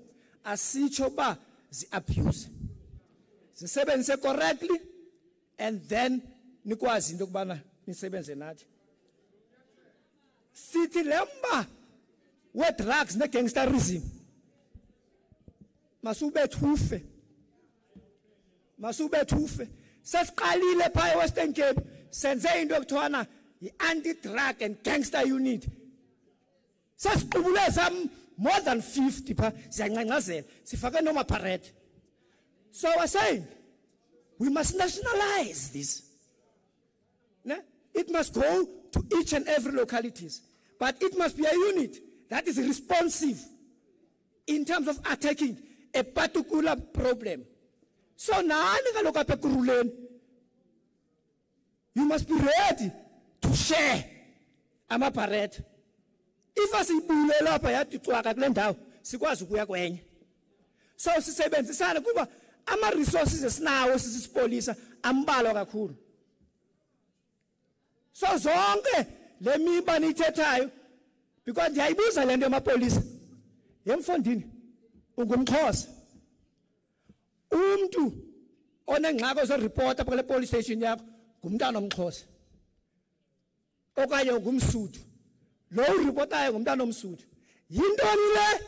Asitsho ba zi-abuse. Zisebenze correctly and then nikwazi into kubana nisebenze nathi. Sithi lemba we drugs ne gangsterism. Masubethufe. Sasiqalile pha eWestern Cape senze into ekuthiwana yi-anti-drug and gangster unit. Sasiqubule some more than 50 pha siyancancazela sifake noma parade. So I was saying we must nationalize this. It must go to each and every localities, but it must be a unit that is responsive in terms of attacking a particular problem. So nani kaloku apha ekuruleni. You must be ready to share amabharet. If asiyibulele lapha yathi cwaka kule ndawo sikwazi ukuya kwenye. So sisebenzisana kuba ama resources esinawo sisipolisa ambalwa kakhulu. So zonke le miba nithethayo because ndiyayibuza le nto yamapolisa. Yemfondini ungumXhosa. Umuntu onengxaki ozoreporta apha kule police station yakho ngumntana omXhosa. Okanye ungumSuthu. Lo ureportayo ngumntana omSuthu. Yintoni le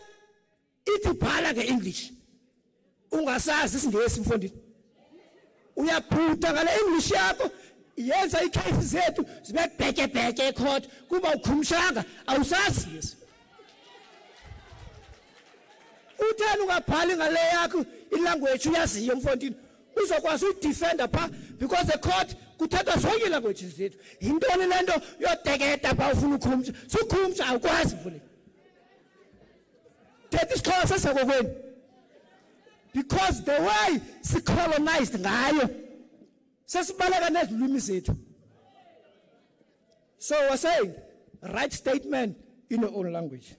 ithi bhala ngeEnglish? Ungasazi isingesi mfondini. Uyaphutha ngale English yakho yenza icases zethu zibe bheke ecourt kuba ukhumshanga awusazi yes. Utheni ungabhali ngale yakho ilanguage uyaziyo mfondini uzokwazi udefender pha because the court kuthethwa zonke ilanguages zethu. Yintoni le nto yodeketa pha ufuna ukhumsha sukhumsha awukwazi mfondini. Thetha isiXhosa sakokwenu because the way sicolonized ngayo sesibaleka nezilwimi zethu. So we're saying write statement in your own language.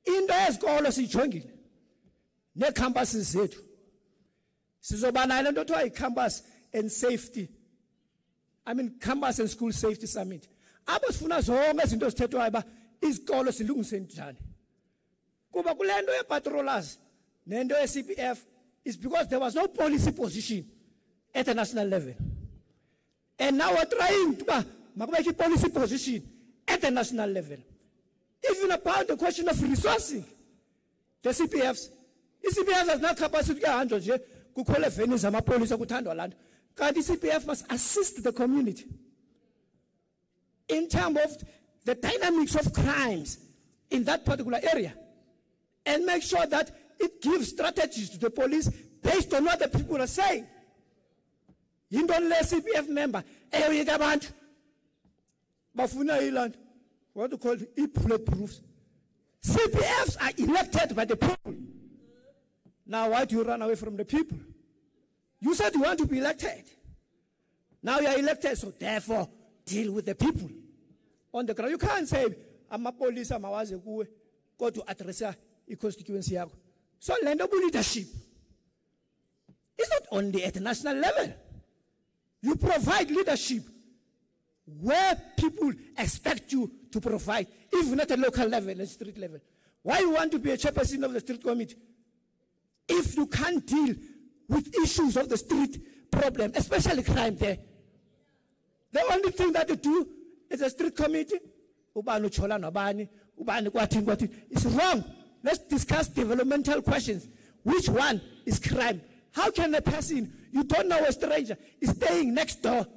Into ezikolo siyijongile nee-campuses zethu sizoba nayo le nto kuthiwa yi-campus and safety, campus and school safety summit. Apho sifuna zonke izinto ezithethwayo uba izikolo silungise njani. Kuba kule nto ye-patrollers nento ye-CPF is because there was no policy position at the national level. And now we're trying to make a policy position at the national level. Even about the question of resourcing the CPFs. The CPF has no capacity to handle it. Kukhole venues amapolisa kuthandwa land. Kanti CPF must assist the community in terms of the dynamics of crimes in that particular area and make sure that it gives strategies to the police based on what the people are saying. You don't let CPF member, bafuna iland, what do you call it, bulletproofs. CPFs are elected by the people. Now why do you run away from the people? You said you want to be elected. Now you are elected, so therefore deal with the people. On the ground, you can't say, I'm a police, I'm a go to address a constituency. So lendable leadership is not only at the national level. You provide leadership where people expect you to provide, even at a local level and street level. Why you want to be a chairperson of the street committee if you can't deal with issues of the street problem, especially crime there? The only thing that you do is a street committee. It's wrong. Let's discuss developmental questions. Which one is crime? How can a person, you don't know a stranger, is staying next door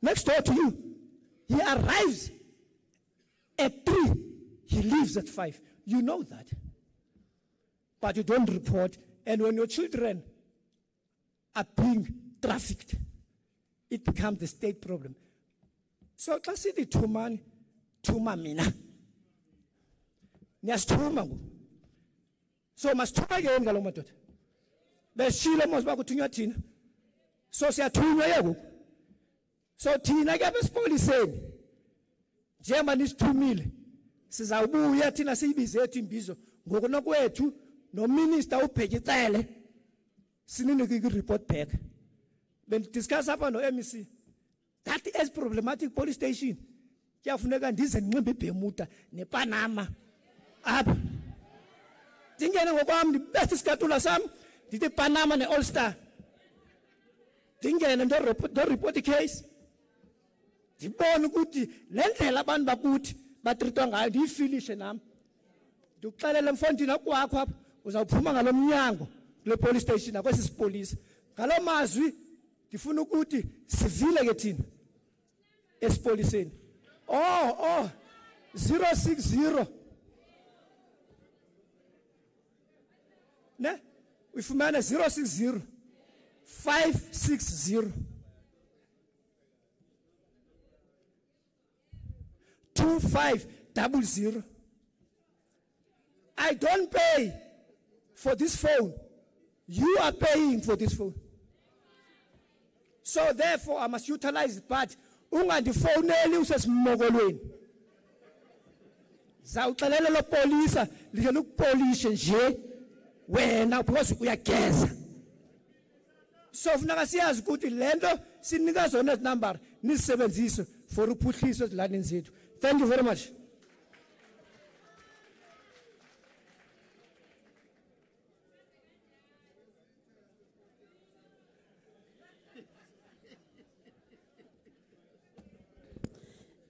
to you? He arrives at 3, he leaves at 5. You know that. But you don't report. And when your children are being trafficked, it becomes the state problem. So class it to man, to mamina. So must try again galomatot. But Sheila must back to your tin. So say a 2 year. So Tina gave us police saying German is 2 million. Says I will yet in a CB's 18 bizo. Go no go to no minister who pay it. Sinin a report back. Then discuss up on MEC. That is problematic police station. Yafunaga this and maybe muta ne Panama. Up. Tingena ngokami the best scatula sam the Panama and All Star. Tingena and don't report the case. The born good lendela ban bakuthi batrithwa ngayo ndiyifinish nami. Ndikuxelela mfondini akwakho uzawuphuma ngalomnyango le police station akwesi police. Ngalo mazwi ndifuna ukuthi sivile ke thina esipoliseni. 060 ne uyifumana 060 560 2500. I don't pay for this phone. You are paying for this phone. So therefore, I must utilize it. But ungandifoneli usesimogolweni. Zawuxelela lo polisa lijela ukupolishe nje wena because uyageza. So funeka siyazi ukuthi lento sinika zona izinumber nisebenzise for uphuhliso ezilandini zethu. Thank you very much.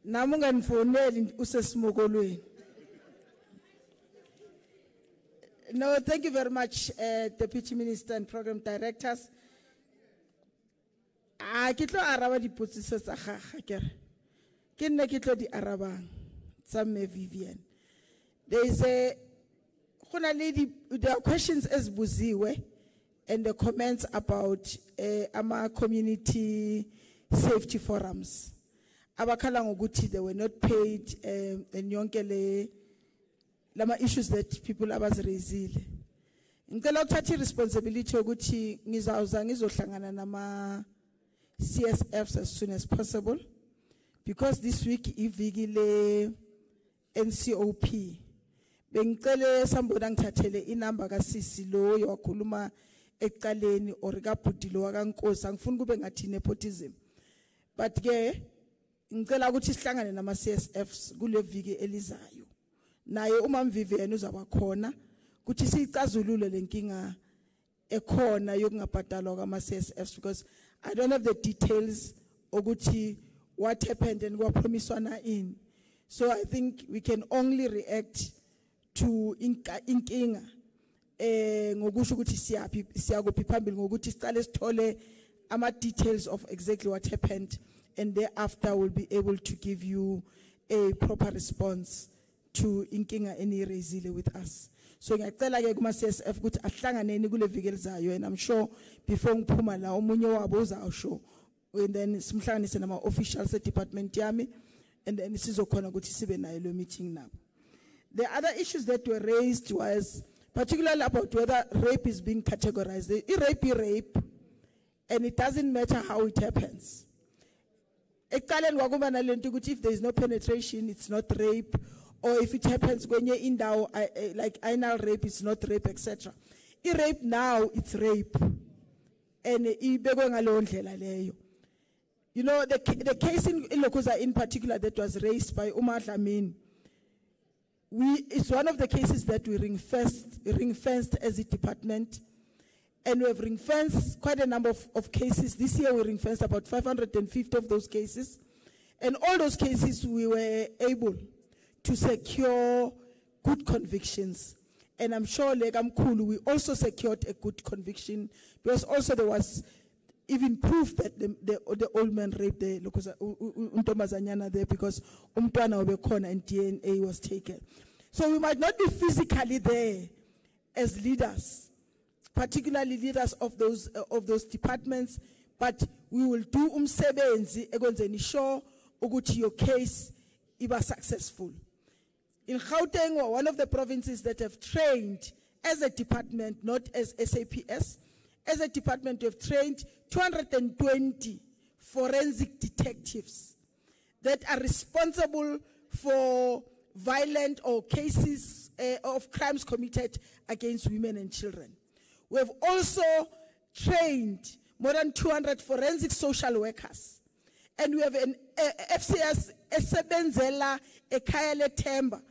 Namunganifoneli usesimogolweni. No, thank you very much, Deputy Minister and Program Directors. Kitlo araba di posiso tsa gaga kere. Ke nne kitlo di arabang tsa me Vivian. There are questions as buziwe and the comments about our community safety forums. Abakhala ngokuthi they were not paid and yonke le lama issues that people abaziraisile. Ngicela ukuthatha responsibility ukuthi ngizawuza ngizohlangana nama CSFs as soon as possible, because this week iviki le Ncop bengicele somebody angithathele inamba kaSisi lo yowakhuluma eqaleni or kaBhudi lo wakankosi, angifuni kube ngathi nepotism, but ke ngicela ukuthi sihlangane nama CSFs kule viki elizayo. Naye uMam Vivian uzaba khona ukuthi sicazulule lenkinga ekhona yokungabhadalwa kwama CSFs, because I don't have the details ukuthi what happened and what promiswana in. So I think we can only react to inkinga ngokusho ukuthi siyakuphi phambili ngokuthi siqale sithole ama details of exactly what happened, and thereafter we'll be able to give you a proper response to inkinga eniraisile with us. So ngiyacela ke kuma CSF ukuthi ahlanganeni kule viki elizayo, and I'm sure before ngiphuma la omunye wabo uzawusho, and then simhlanganise nama officials department yami, and then sizokhona ukuthi sibe nayo lo meeting nabo. The other issues that were raised was particularly about whether rape is being categorized. Rape, and it doesn't matter how it happens. If there is no penetration, it's not rape, or if it happens when you're in down, like anal rape, it's not rape, etc. Rape now, it's rape. And you know, the case in Lokoza in particular that was raised by Umar Lamin, it's one of the cases that we ring-fenced as a department, and we have ring-fenced quite a number of cases. This year we ring-fenced about 550 of those cases, and all those cases we were able to secure good convictions. And I'm sure Legamkulu, we also secured a good conviction, because also there was even proof that the old man raped the Untomazanyana there, because Umtwana Obekona and DNA was taken. So we might not be physically there as leaders, particularly leaders of those departments, but we will do umsebenzi ekwenzeni sure ukuthi your case iba successful. In Gauteng, we're one of the provinces that have trained as a department, not as SAPS. As a department, we have trained 220 forensic detectives that are responsible for violent or cases of crimes committed against women and children. We have also trained more than 200 forensic social workers. And we have an FCS esebenzela ekhaya leThemba.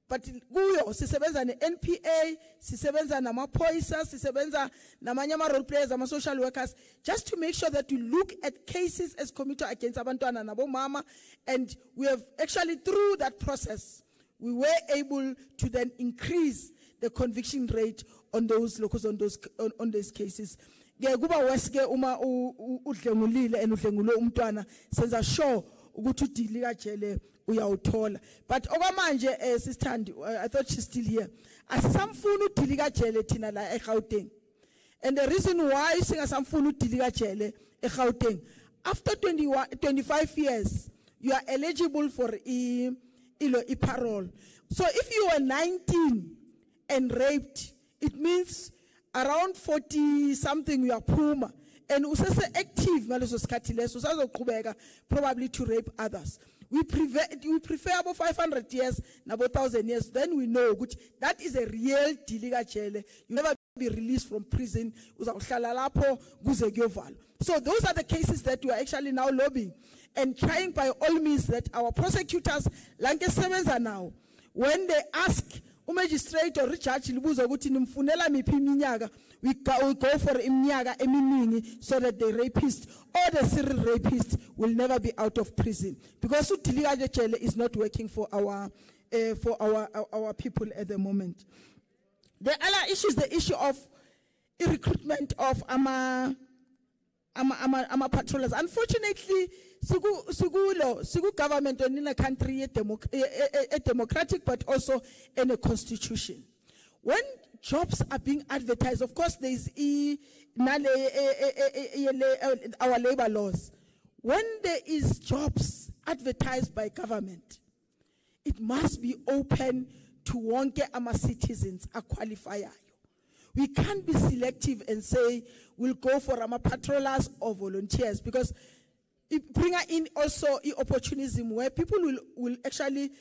But kuyo sisebenza ne-NPA, sisebenza namaphoyisa, sisebenza namanye ama-role players, ama-social workers, just to make sure that we look at cases as committed against abantwana nabomama. And we have actually, through that process, we were able to then increase the conviction rate on those locals, on those cases. Kuba weske uma udlengulile and udlengulo umntwana senza sure ukuthi udilika jele uyawuthola. But okwamanje sisithandi, I thought she's still here, asisamfuna udilika jele thina la eGauteng. And the reason why singasamfuna udilika jele eGauteng, after 25 years you are eligible for a parole. So if you were 19 and raped it means around 40 something we are puma. And usase active ngaleso sikhathi leso usazoqhubeka probably to rape others. We prefer about 500 years, about 1,000 years, then we know that is a real diliga jele. You never be released from prison. So those are the cases that we are actually now lobbying and trying by all means that our prosecutors, like are now, when they ask magistrate or judge we go for iminyaka eminingi so that the rapist or the serial rapist will never be out of prison, because utiliga jele is not working for our people at the moment. The other issue is the issue of recruitment of ama patrollers. Unfortunately, Sigu government in a country a democratic but also in a constitution. When jobs are being advertised, of course there is our labor laws. When there is jobs advertised by government, it must be open to wonke ama citizens a qualifier. We can't be selective and say we'll go for ama patrollers or volunteers, because it bring in also opportunism where people will actually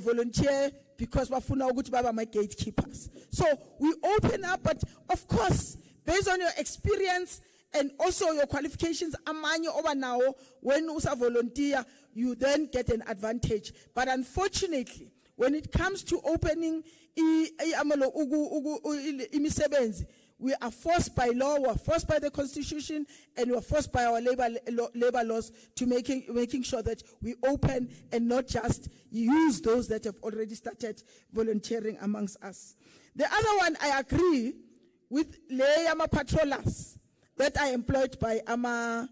volunteer because wafuna ukuthi baba my gatekeepers. So we open up, but of course, based on your experience and also your qualifications, amanye over now, when you volunteer, you then get an advantage. But unfortunately, when it comes to opening imisebenzi, we are forced by law, we are forced by the constitution, and we are forced by our labor laws to making sure that we open and not just use those that have already started volunteering amongst us. The other one, I agree with Leyama patrollers that are employed by ama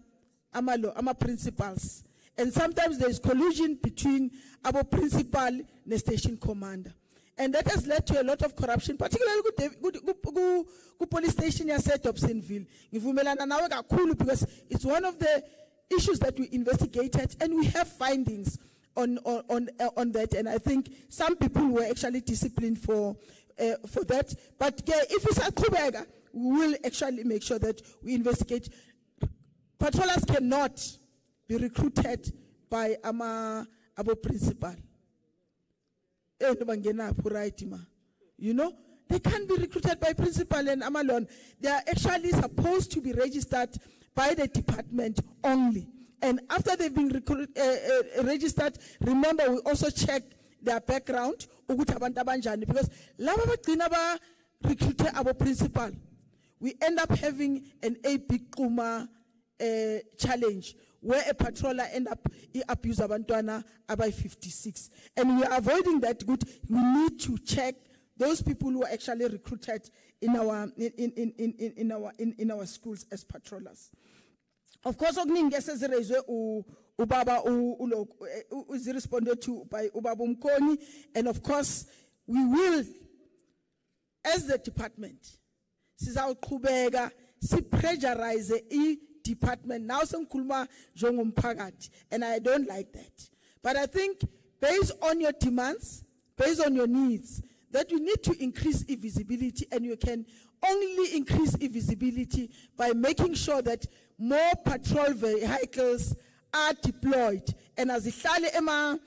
principals. And sometimes there is collusion between our principal and the station commander. And that has led to a lot of corruption, particularly with police station set up in Ville. Because it's one of the issues that we investigated, and we have findings on that. And I think some people were actually disciplined for that. But if it's a Kubega, we will actually make sure that we investigate. Patrollers cannot be recruited by our principal. You know, they can't be recruited by principal and Amalon. They are actually supposed to be registered by the department only. And after they've been registered, remember we also check their background because recruit our principal. We end up having an big challenge where a patroller end up abuse abantwana by 56, and we are avoiding that. Good, we need to check those people who are actually recruited in our schools as patrollers. Of course, ubaba is responded to by Ubaba Mkoni, and of course we will, as the department, sizawuqhubeka sipressurize department now some kulma jongum pagat, and I don't like that. But I think based on your demands, based on your needs, that you need to increase visibility, and you can only increase visibility by making sure that more patrol vehicles are deployed, and as ema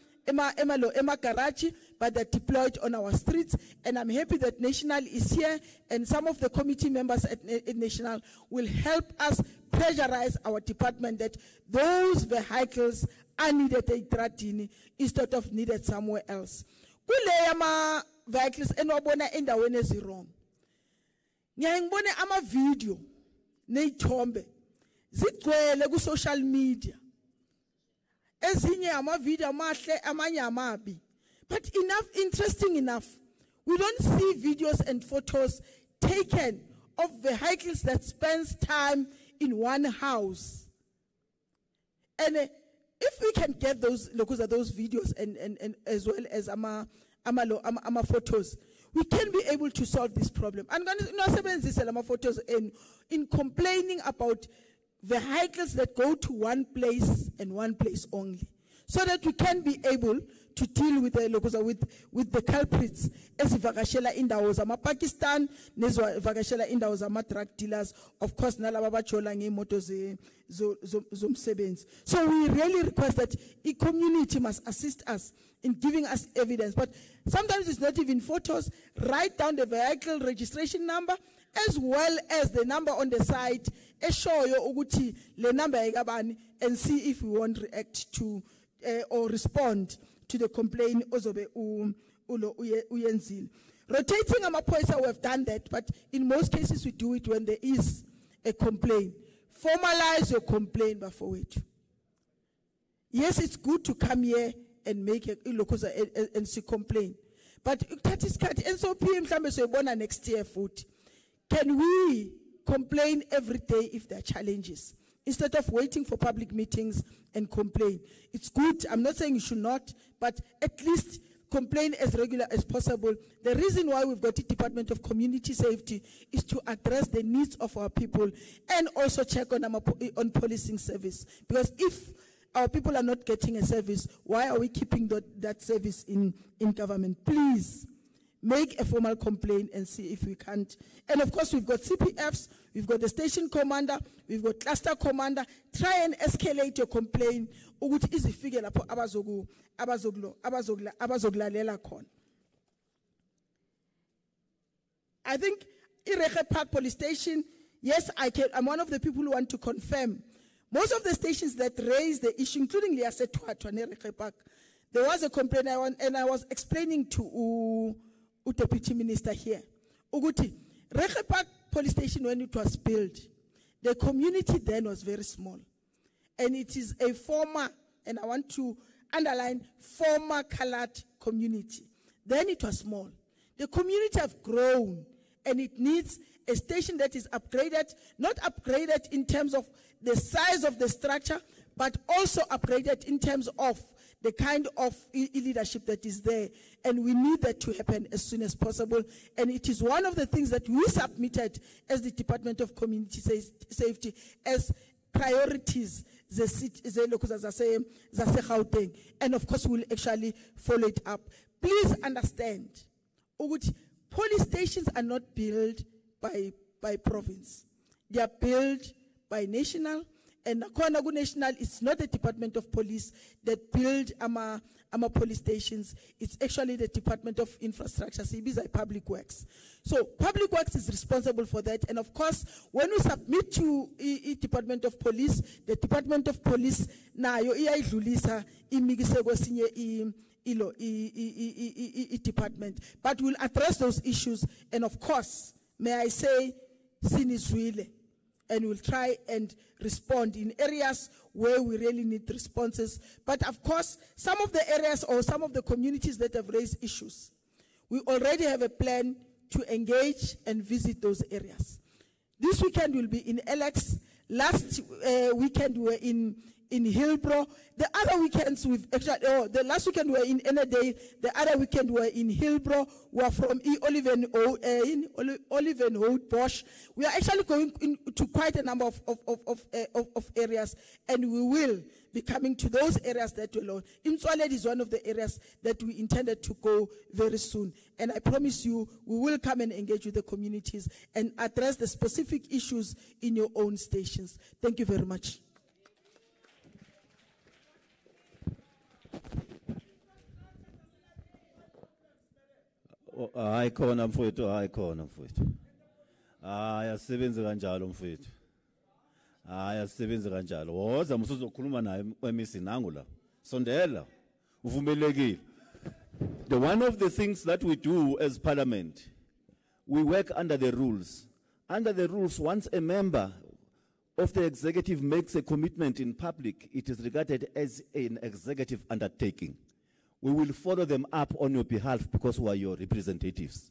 Karachi, but they're deployed on our streets. And I'm happy that National is here, and some of the committee members at National will help us pressurize our department that those vehicles are needed at Tratini instead of needed somewhere else. Kuleyama vehicles enwabona endaweni ezirong. Ngiyangibone ama video neyithombe zigcwele ku social media. Ezinye ama video amahle amanye amabi. But interesting enough, we don't see videos and photos taken of vehicles that spends time in one house. And if we can get those videos and as well as ama photos, we can be able to solve this problem. And photos in complaining about vehicles that go to one place and one place only, so that we can be able to deal with the locals, with the culprits ezivakashela indawo zama-Pakistan nezivakashela indawo zama-drug dealers, of course nalaba bajola ngeimoto zomsebenzi. So we really request that the community must assist us in giving us evidence, but sometimes it's not even photos. Write down the vehicle registration number as well as the number on the side, eshoyo ukuthi le number ekabani, and see if we won't react to or respond to the complaint ozobe uyenzile. Rotating amaphoyisa, we have done that, but in most cases we do it when there is a complaint. Formalize your complaint before it. Yes, it's good to come here and make and see complaint, but that is cut. NCOP mhlambe soyibona next year food. Can we complain every day if there are challenges, instead of waiting for public meetings and complain? It's good, I'm not saying you should not, but at least complain as regular as possible. The reason why we've got the Department of Community Safety is to address the needs of our people and also check on policing service. Because if our people are not getting a service, why are we keeping that service in government? Please, make a formal complaint and see if we can't. And of course, we've got CPFs, we've got the station commander, we've got cluster commander. Try and escalate your complaint. Ukuthi izifike lapho abazoglalela khona. I think Irege Park Police Station, yes, I'm one of the people who want to confirm. Most of the stations that raised the issue, including Liasetwatwa and Irege Park, there was a complaint, and I was explaining to Deputy Minister here. Uguti, Rege Park Police Station, when it was built, the community then was very small. And it is a former, and I want to underline, former colored community. Then it was small. The community have grown, and it needs a station that is upgraded, not upgraded in terms of the size of the structure, but also upgraded in terms of the kind of leadership that is there. And we need that to happen as soon as possible. And it is one of the things that we submitted as the Department of Community Safety as priorities, and of course we'll actually follow it up. Please understand, police stations are not built by province. They are built by national. And Konagu National is not the Department of Police that build our police stations. It's actually the Department of Infrastructure, CBI Public Works. So Public Works is responsible for that. And of course, when we submit to Department of Police, the Department of Police na yo iyayidlulisa imigiseko sinye department. But we'll address those issues. And of course, may I say, sinizwile. And we'll try and respond in areas where we really need responses. But of course, some of the areas or some of the communities that have raised issues, we already have a plan to engage and visit those areas. This weekend we'll be in Alex. Last weekend we were in Hillbrow. The other weekends we've actually, the last weekend we were in Enedale. The other weekend we were in Hillbrow. We are from Olivenhout Bosch. We are actually going into quite a number of areas, and we will be coming to those areas that we alone. Imtswaled is one of the areas that we intended to go very soon. And I promise you, we will come and engage with the communities and address the specific issues in your own stations. Thank you very much. Hayi khona mfowethu, hayi khona mfowethu. Hayi asisebenze kanjalo mfowethu. Hayi asisebenze kanjalo. Woza musuzokhuluma naye emisi nangu la. Sondela. Uvumelekile. The one of the things that we do as parliament, we work under the rules. Under the rules, once a member of the executive makes a commitment in public, it is regarded as an executive undertaking. We will follow them up on your behalf because we are your representatives.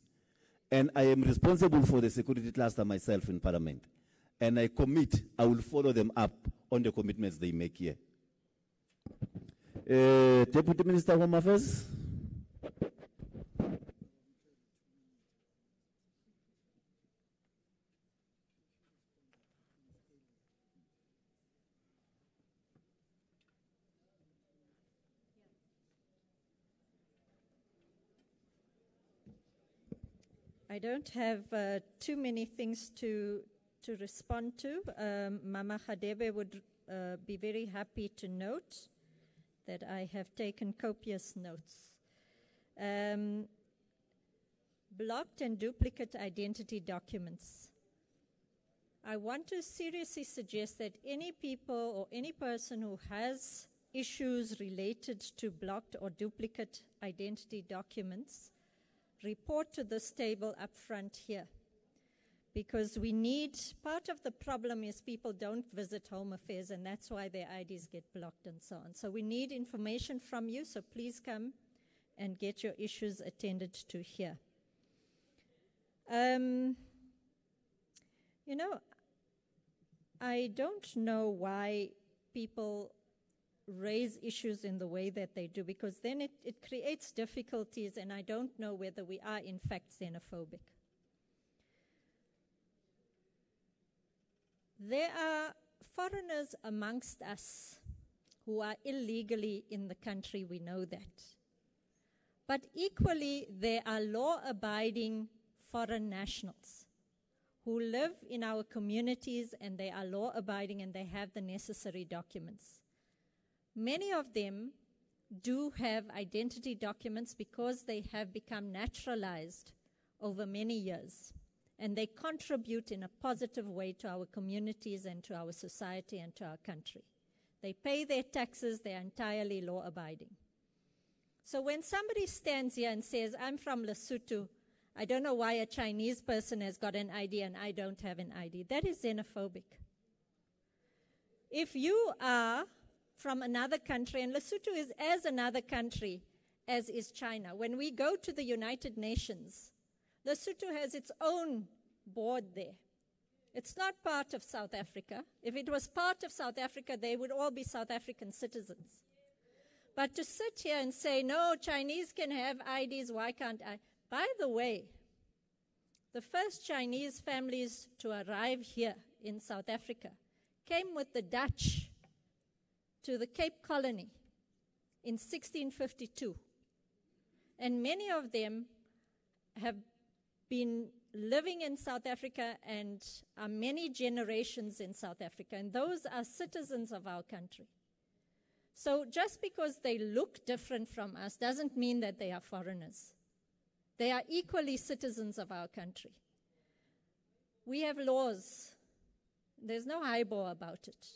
And I am responsible for the security cluster myself in Parliament. And I commit, I will follow them up on the commitments they make here. Deputy Minister of Home Affairs. I don't have too many things to respond to. Mama Khadebe would be very happy to note that I have taken copious notes. Blocked and duplicate identity documents. I want to seriously suggest that any people or any person who has issues related to blocked or duplicate identity documents report to this table up front here. Because we need, part of the problem is people don't visit Home Affairs, and that's why their IDs get blocked and so on. So we need information from you, so please come and get your issues attended to here. You know, I don't know why people raise issues in the way that they do, because then it creates difficulties, and I don't know whether we are in fact xenophobic. There are foreigners amongst us who are illegally in the country, we know that. But equally, there are law-abiding foreign nationals who live in our communities, and they are law-abiding and they have the necessary documents. Many of them do have identity documents because they have become naturalized over many years, and they contribute in a positive way to our communities and to our society and to our country. They pay their taxes, they're entirely law-abiding. So when somebody stands here and says, I'm from Lesotho, I don't know why a Chinese person has got an ID and I don't have an ID, that is xenophobic. If you are from another country, and Lesotho is as another country as is China, when we go to the United Nations, Lesotho has its own board there. It's not part of South Africa. If it was part of South Africa, they would all be South African citizens. But to sit here and say, no, Chinese can have IDs, why can't I? By the way, the first Chinese families to arrive here in South Africa came with the Dutch to the Cape Colony in 1652. And many of them have been living in South Africa and are many generations in South Africa, and those are citizens of our country. So just because they look different from us doesn't mean that they are foreigners. They are equally citizens of our country. We have laws. There's no highball about it.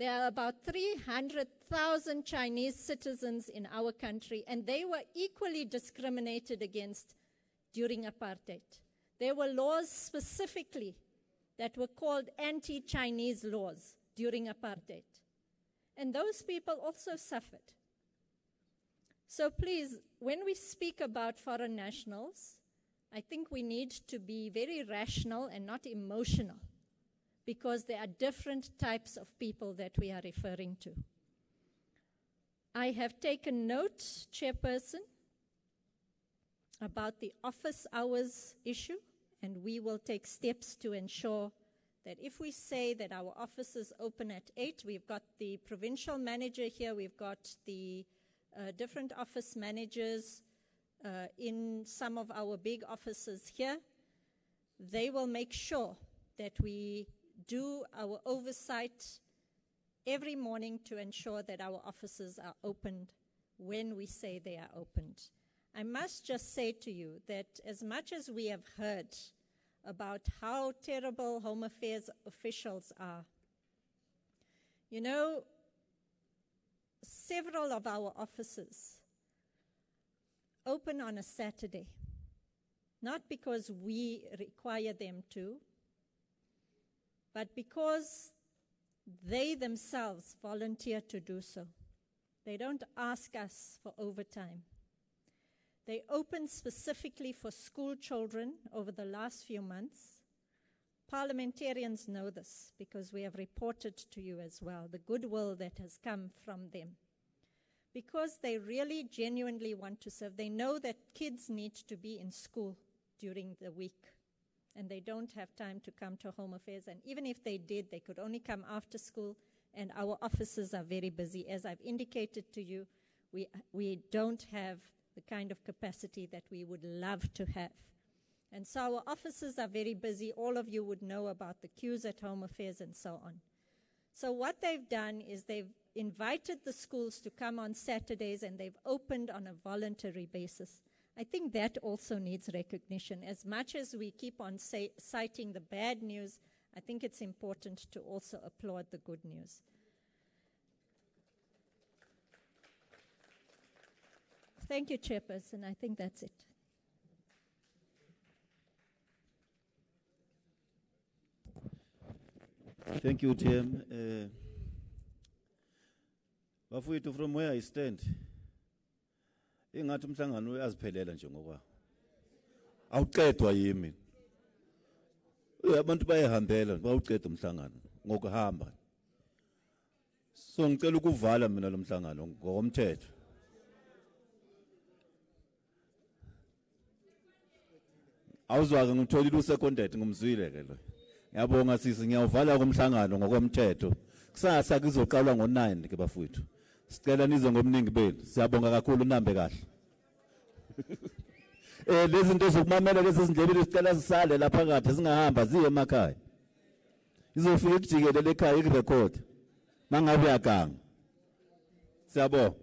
There are about 300,000 Chinese citizens in our country, and they were equally discriminated against during apartheid. There were laws specifically that were called anti-Chinese laws during apartheid. And those people also suffered. So please, when we speak about foreign nationals, I think we need to be very rational and not emotional, because there are different types of people that we are referring to. I have taken note, Chairperson, about the office hours issue, and we will take steps to ensure that if we say that our offices open at 8, we've got the provincial manager here, we've got the different office managers in some of our big offices here. They will make sure that we do our oversight every morning to ensure that our offices are opened when we say they are opened. I must just say to you that as much as we have heard about how terrible Home Affairs officials are, you know, several of our offices open on a Saturday, not because we require them to, but because they themselves volunteer to do so. They don't ask us for overtime. They open specifically for school children over the last few months. Parliamentarians know this because we have reported to you as well the goodwill that has come from them. Because they really genuinely want to serve. They know that kids need to be in school during the week, and they don't have time to come to Home Affairs. And even if they did, they could only come after school, and our offices are very busy. As I've indicated to you, we don't have the kind of capacity that we would love to have. And so our officers are very busy. All of you would know about the queues at Home Affairs and so on. So what they've done is they've invited the schools to come on Saturdays, and they've opened on a voluntary basis. I think that also needs recognition. As much as we keep on citing the bad news, I think it's important to also applaud the good news. Thank you, Chairperson. I think that's it. Thank you, Tim. Bafowethu, from where I stand, ingathi umhlangano uyaziphelela nje ngokwa. Awuqedwa yimi. Abantu bayehambela bawuqeda umhlangano ngokuhamba. So ngicela ukuvala mina lo mhlangano ngokomthetho. Awuzwaka ngitholile usecondate ngumzwile ke lo. Ngiyabonga sisi, ngiyawuvala komhlangano ngokomthetho. Kusasa kuzoqalwa ngo9 ke bafowethu. Sicela nize ngomningi benu. Siyabonga kakhulu, nambe kahle. Lezi zinto zokumamela lezi zindlebeni sicela sisale lapha kade singahamba ziye emakhaya. Izofika kujikelele ekhaya ikurecord. Mangabe yakanga. Siyabonga.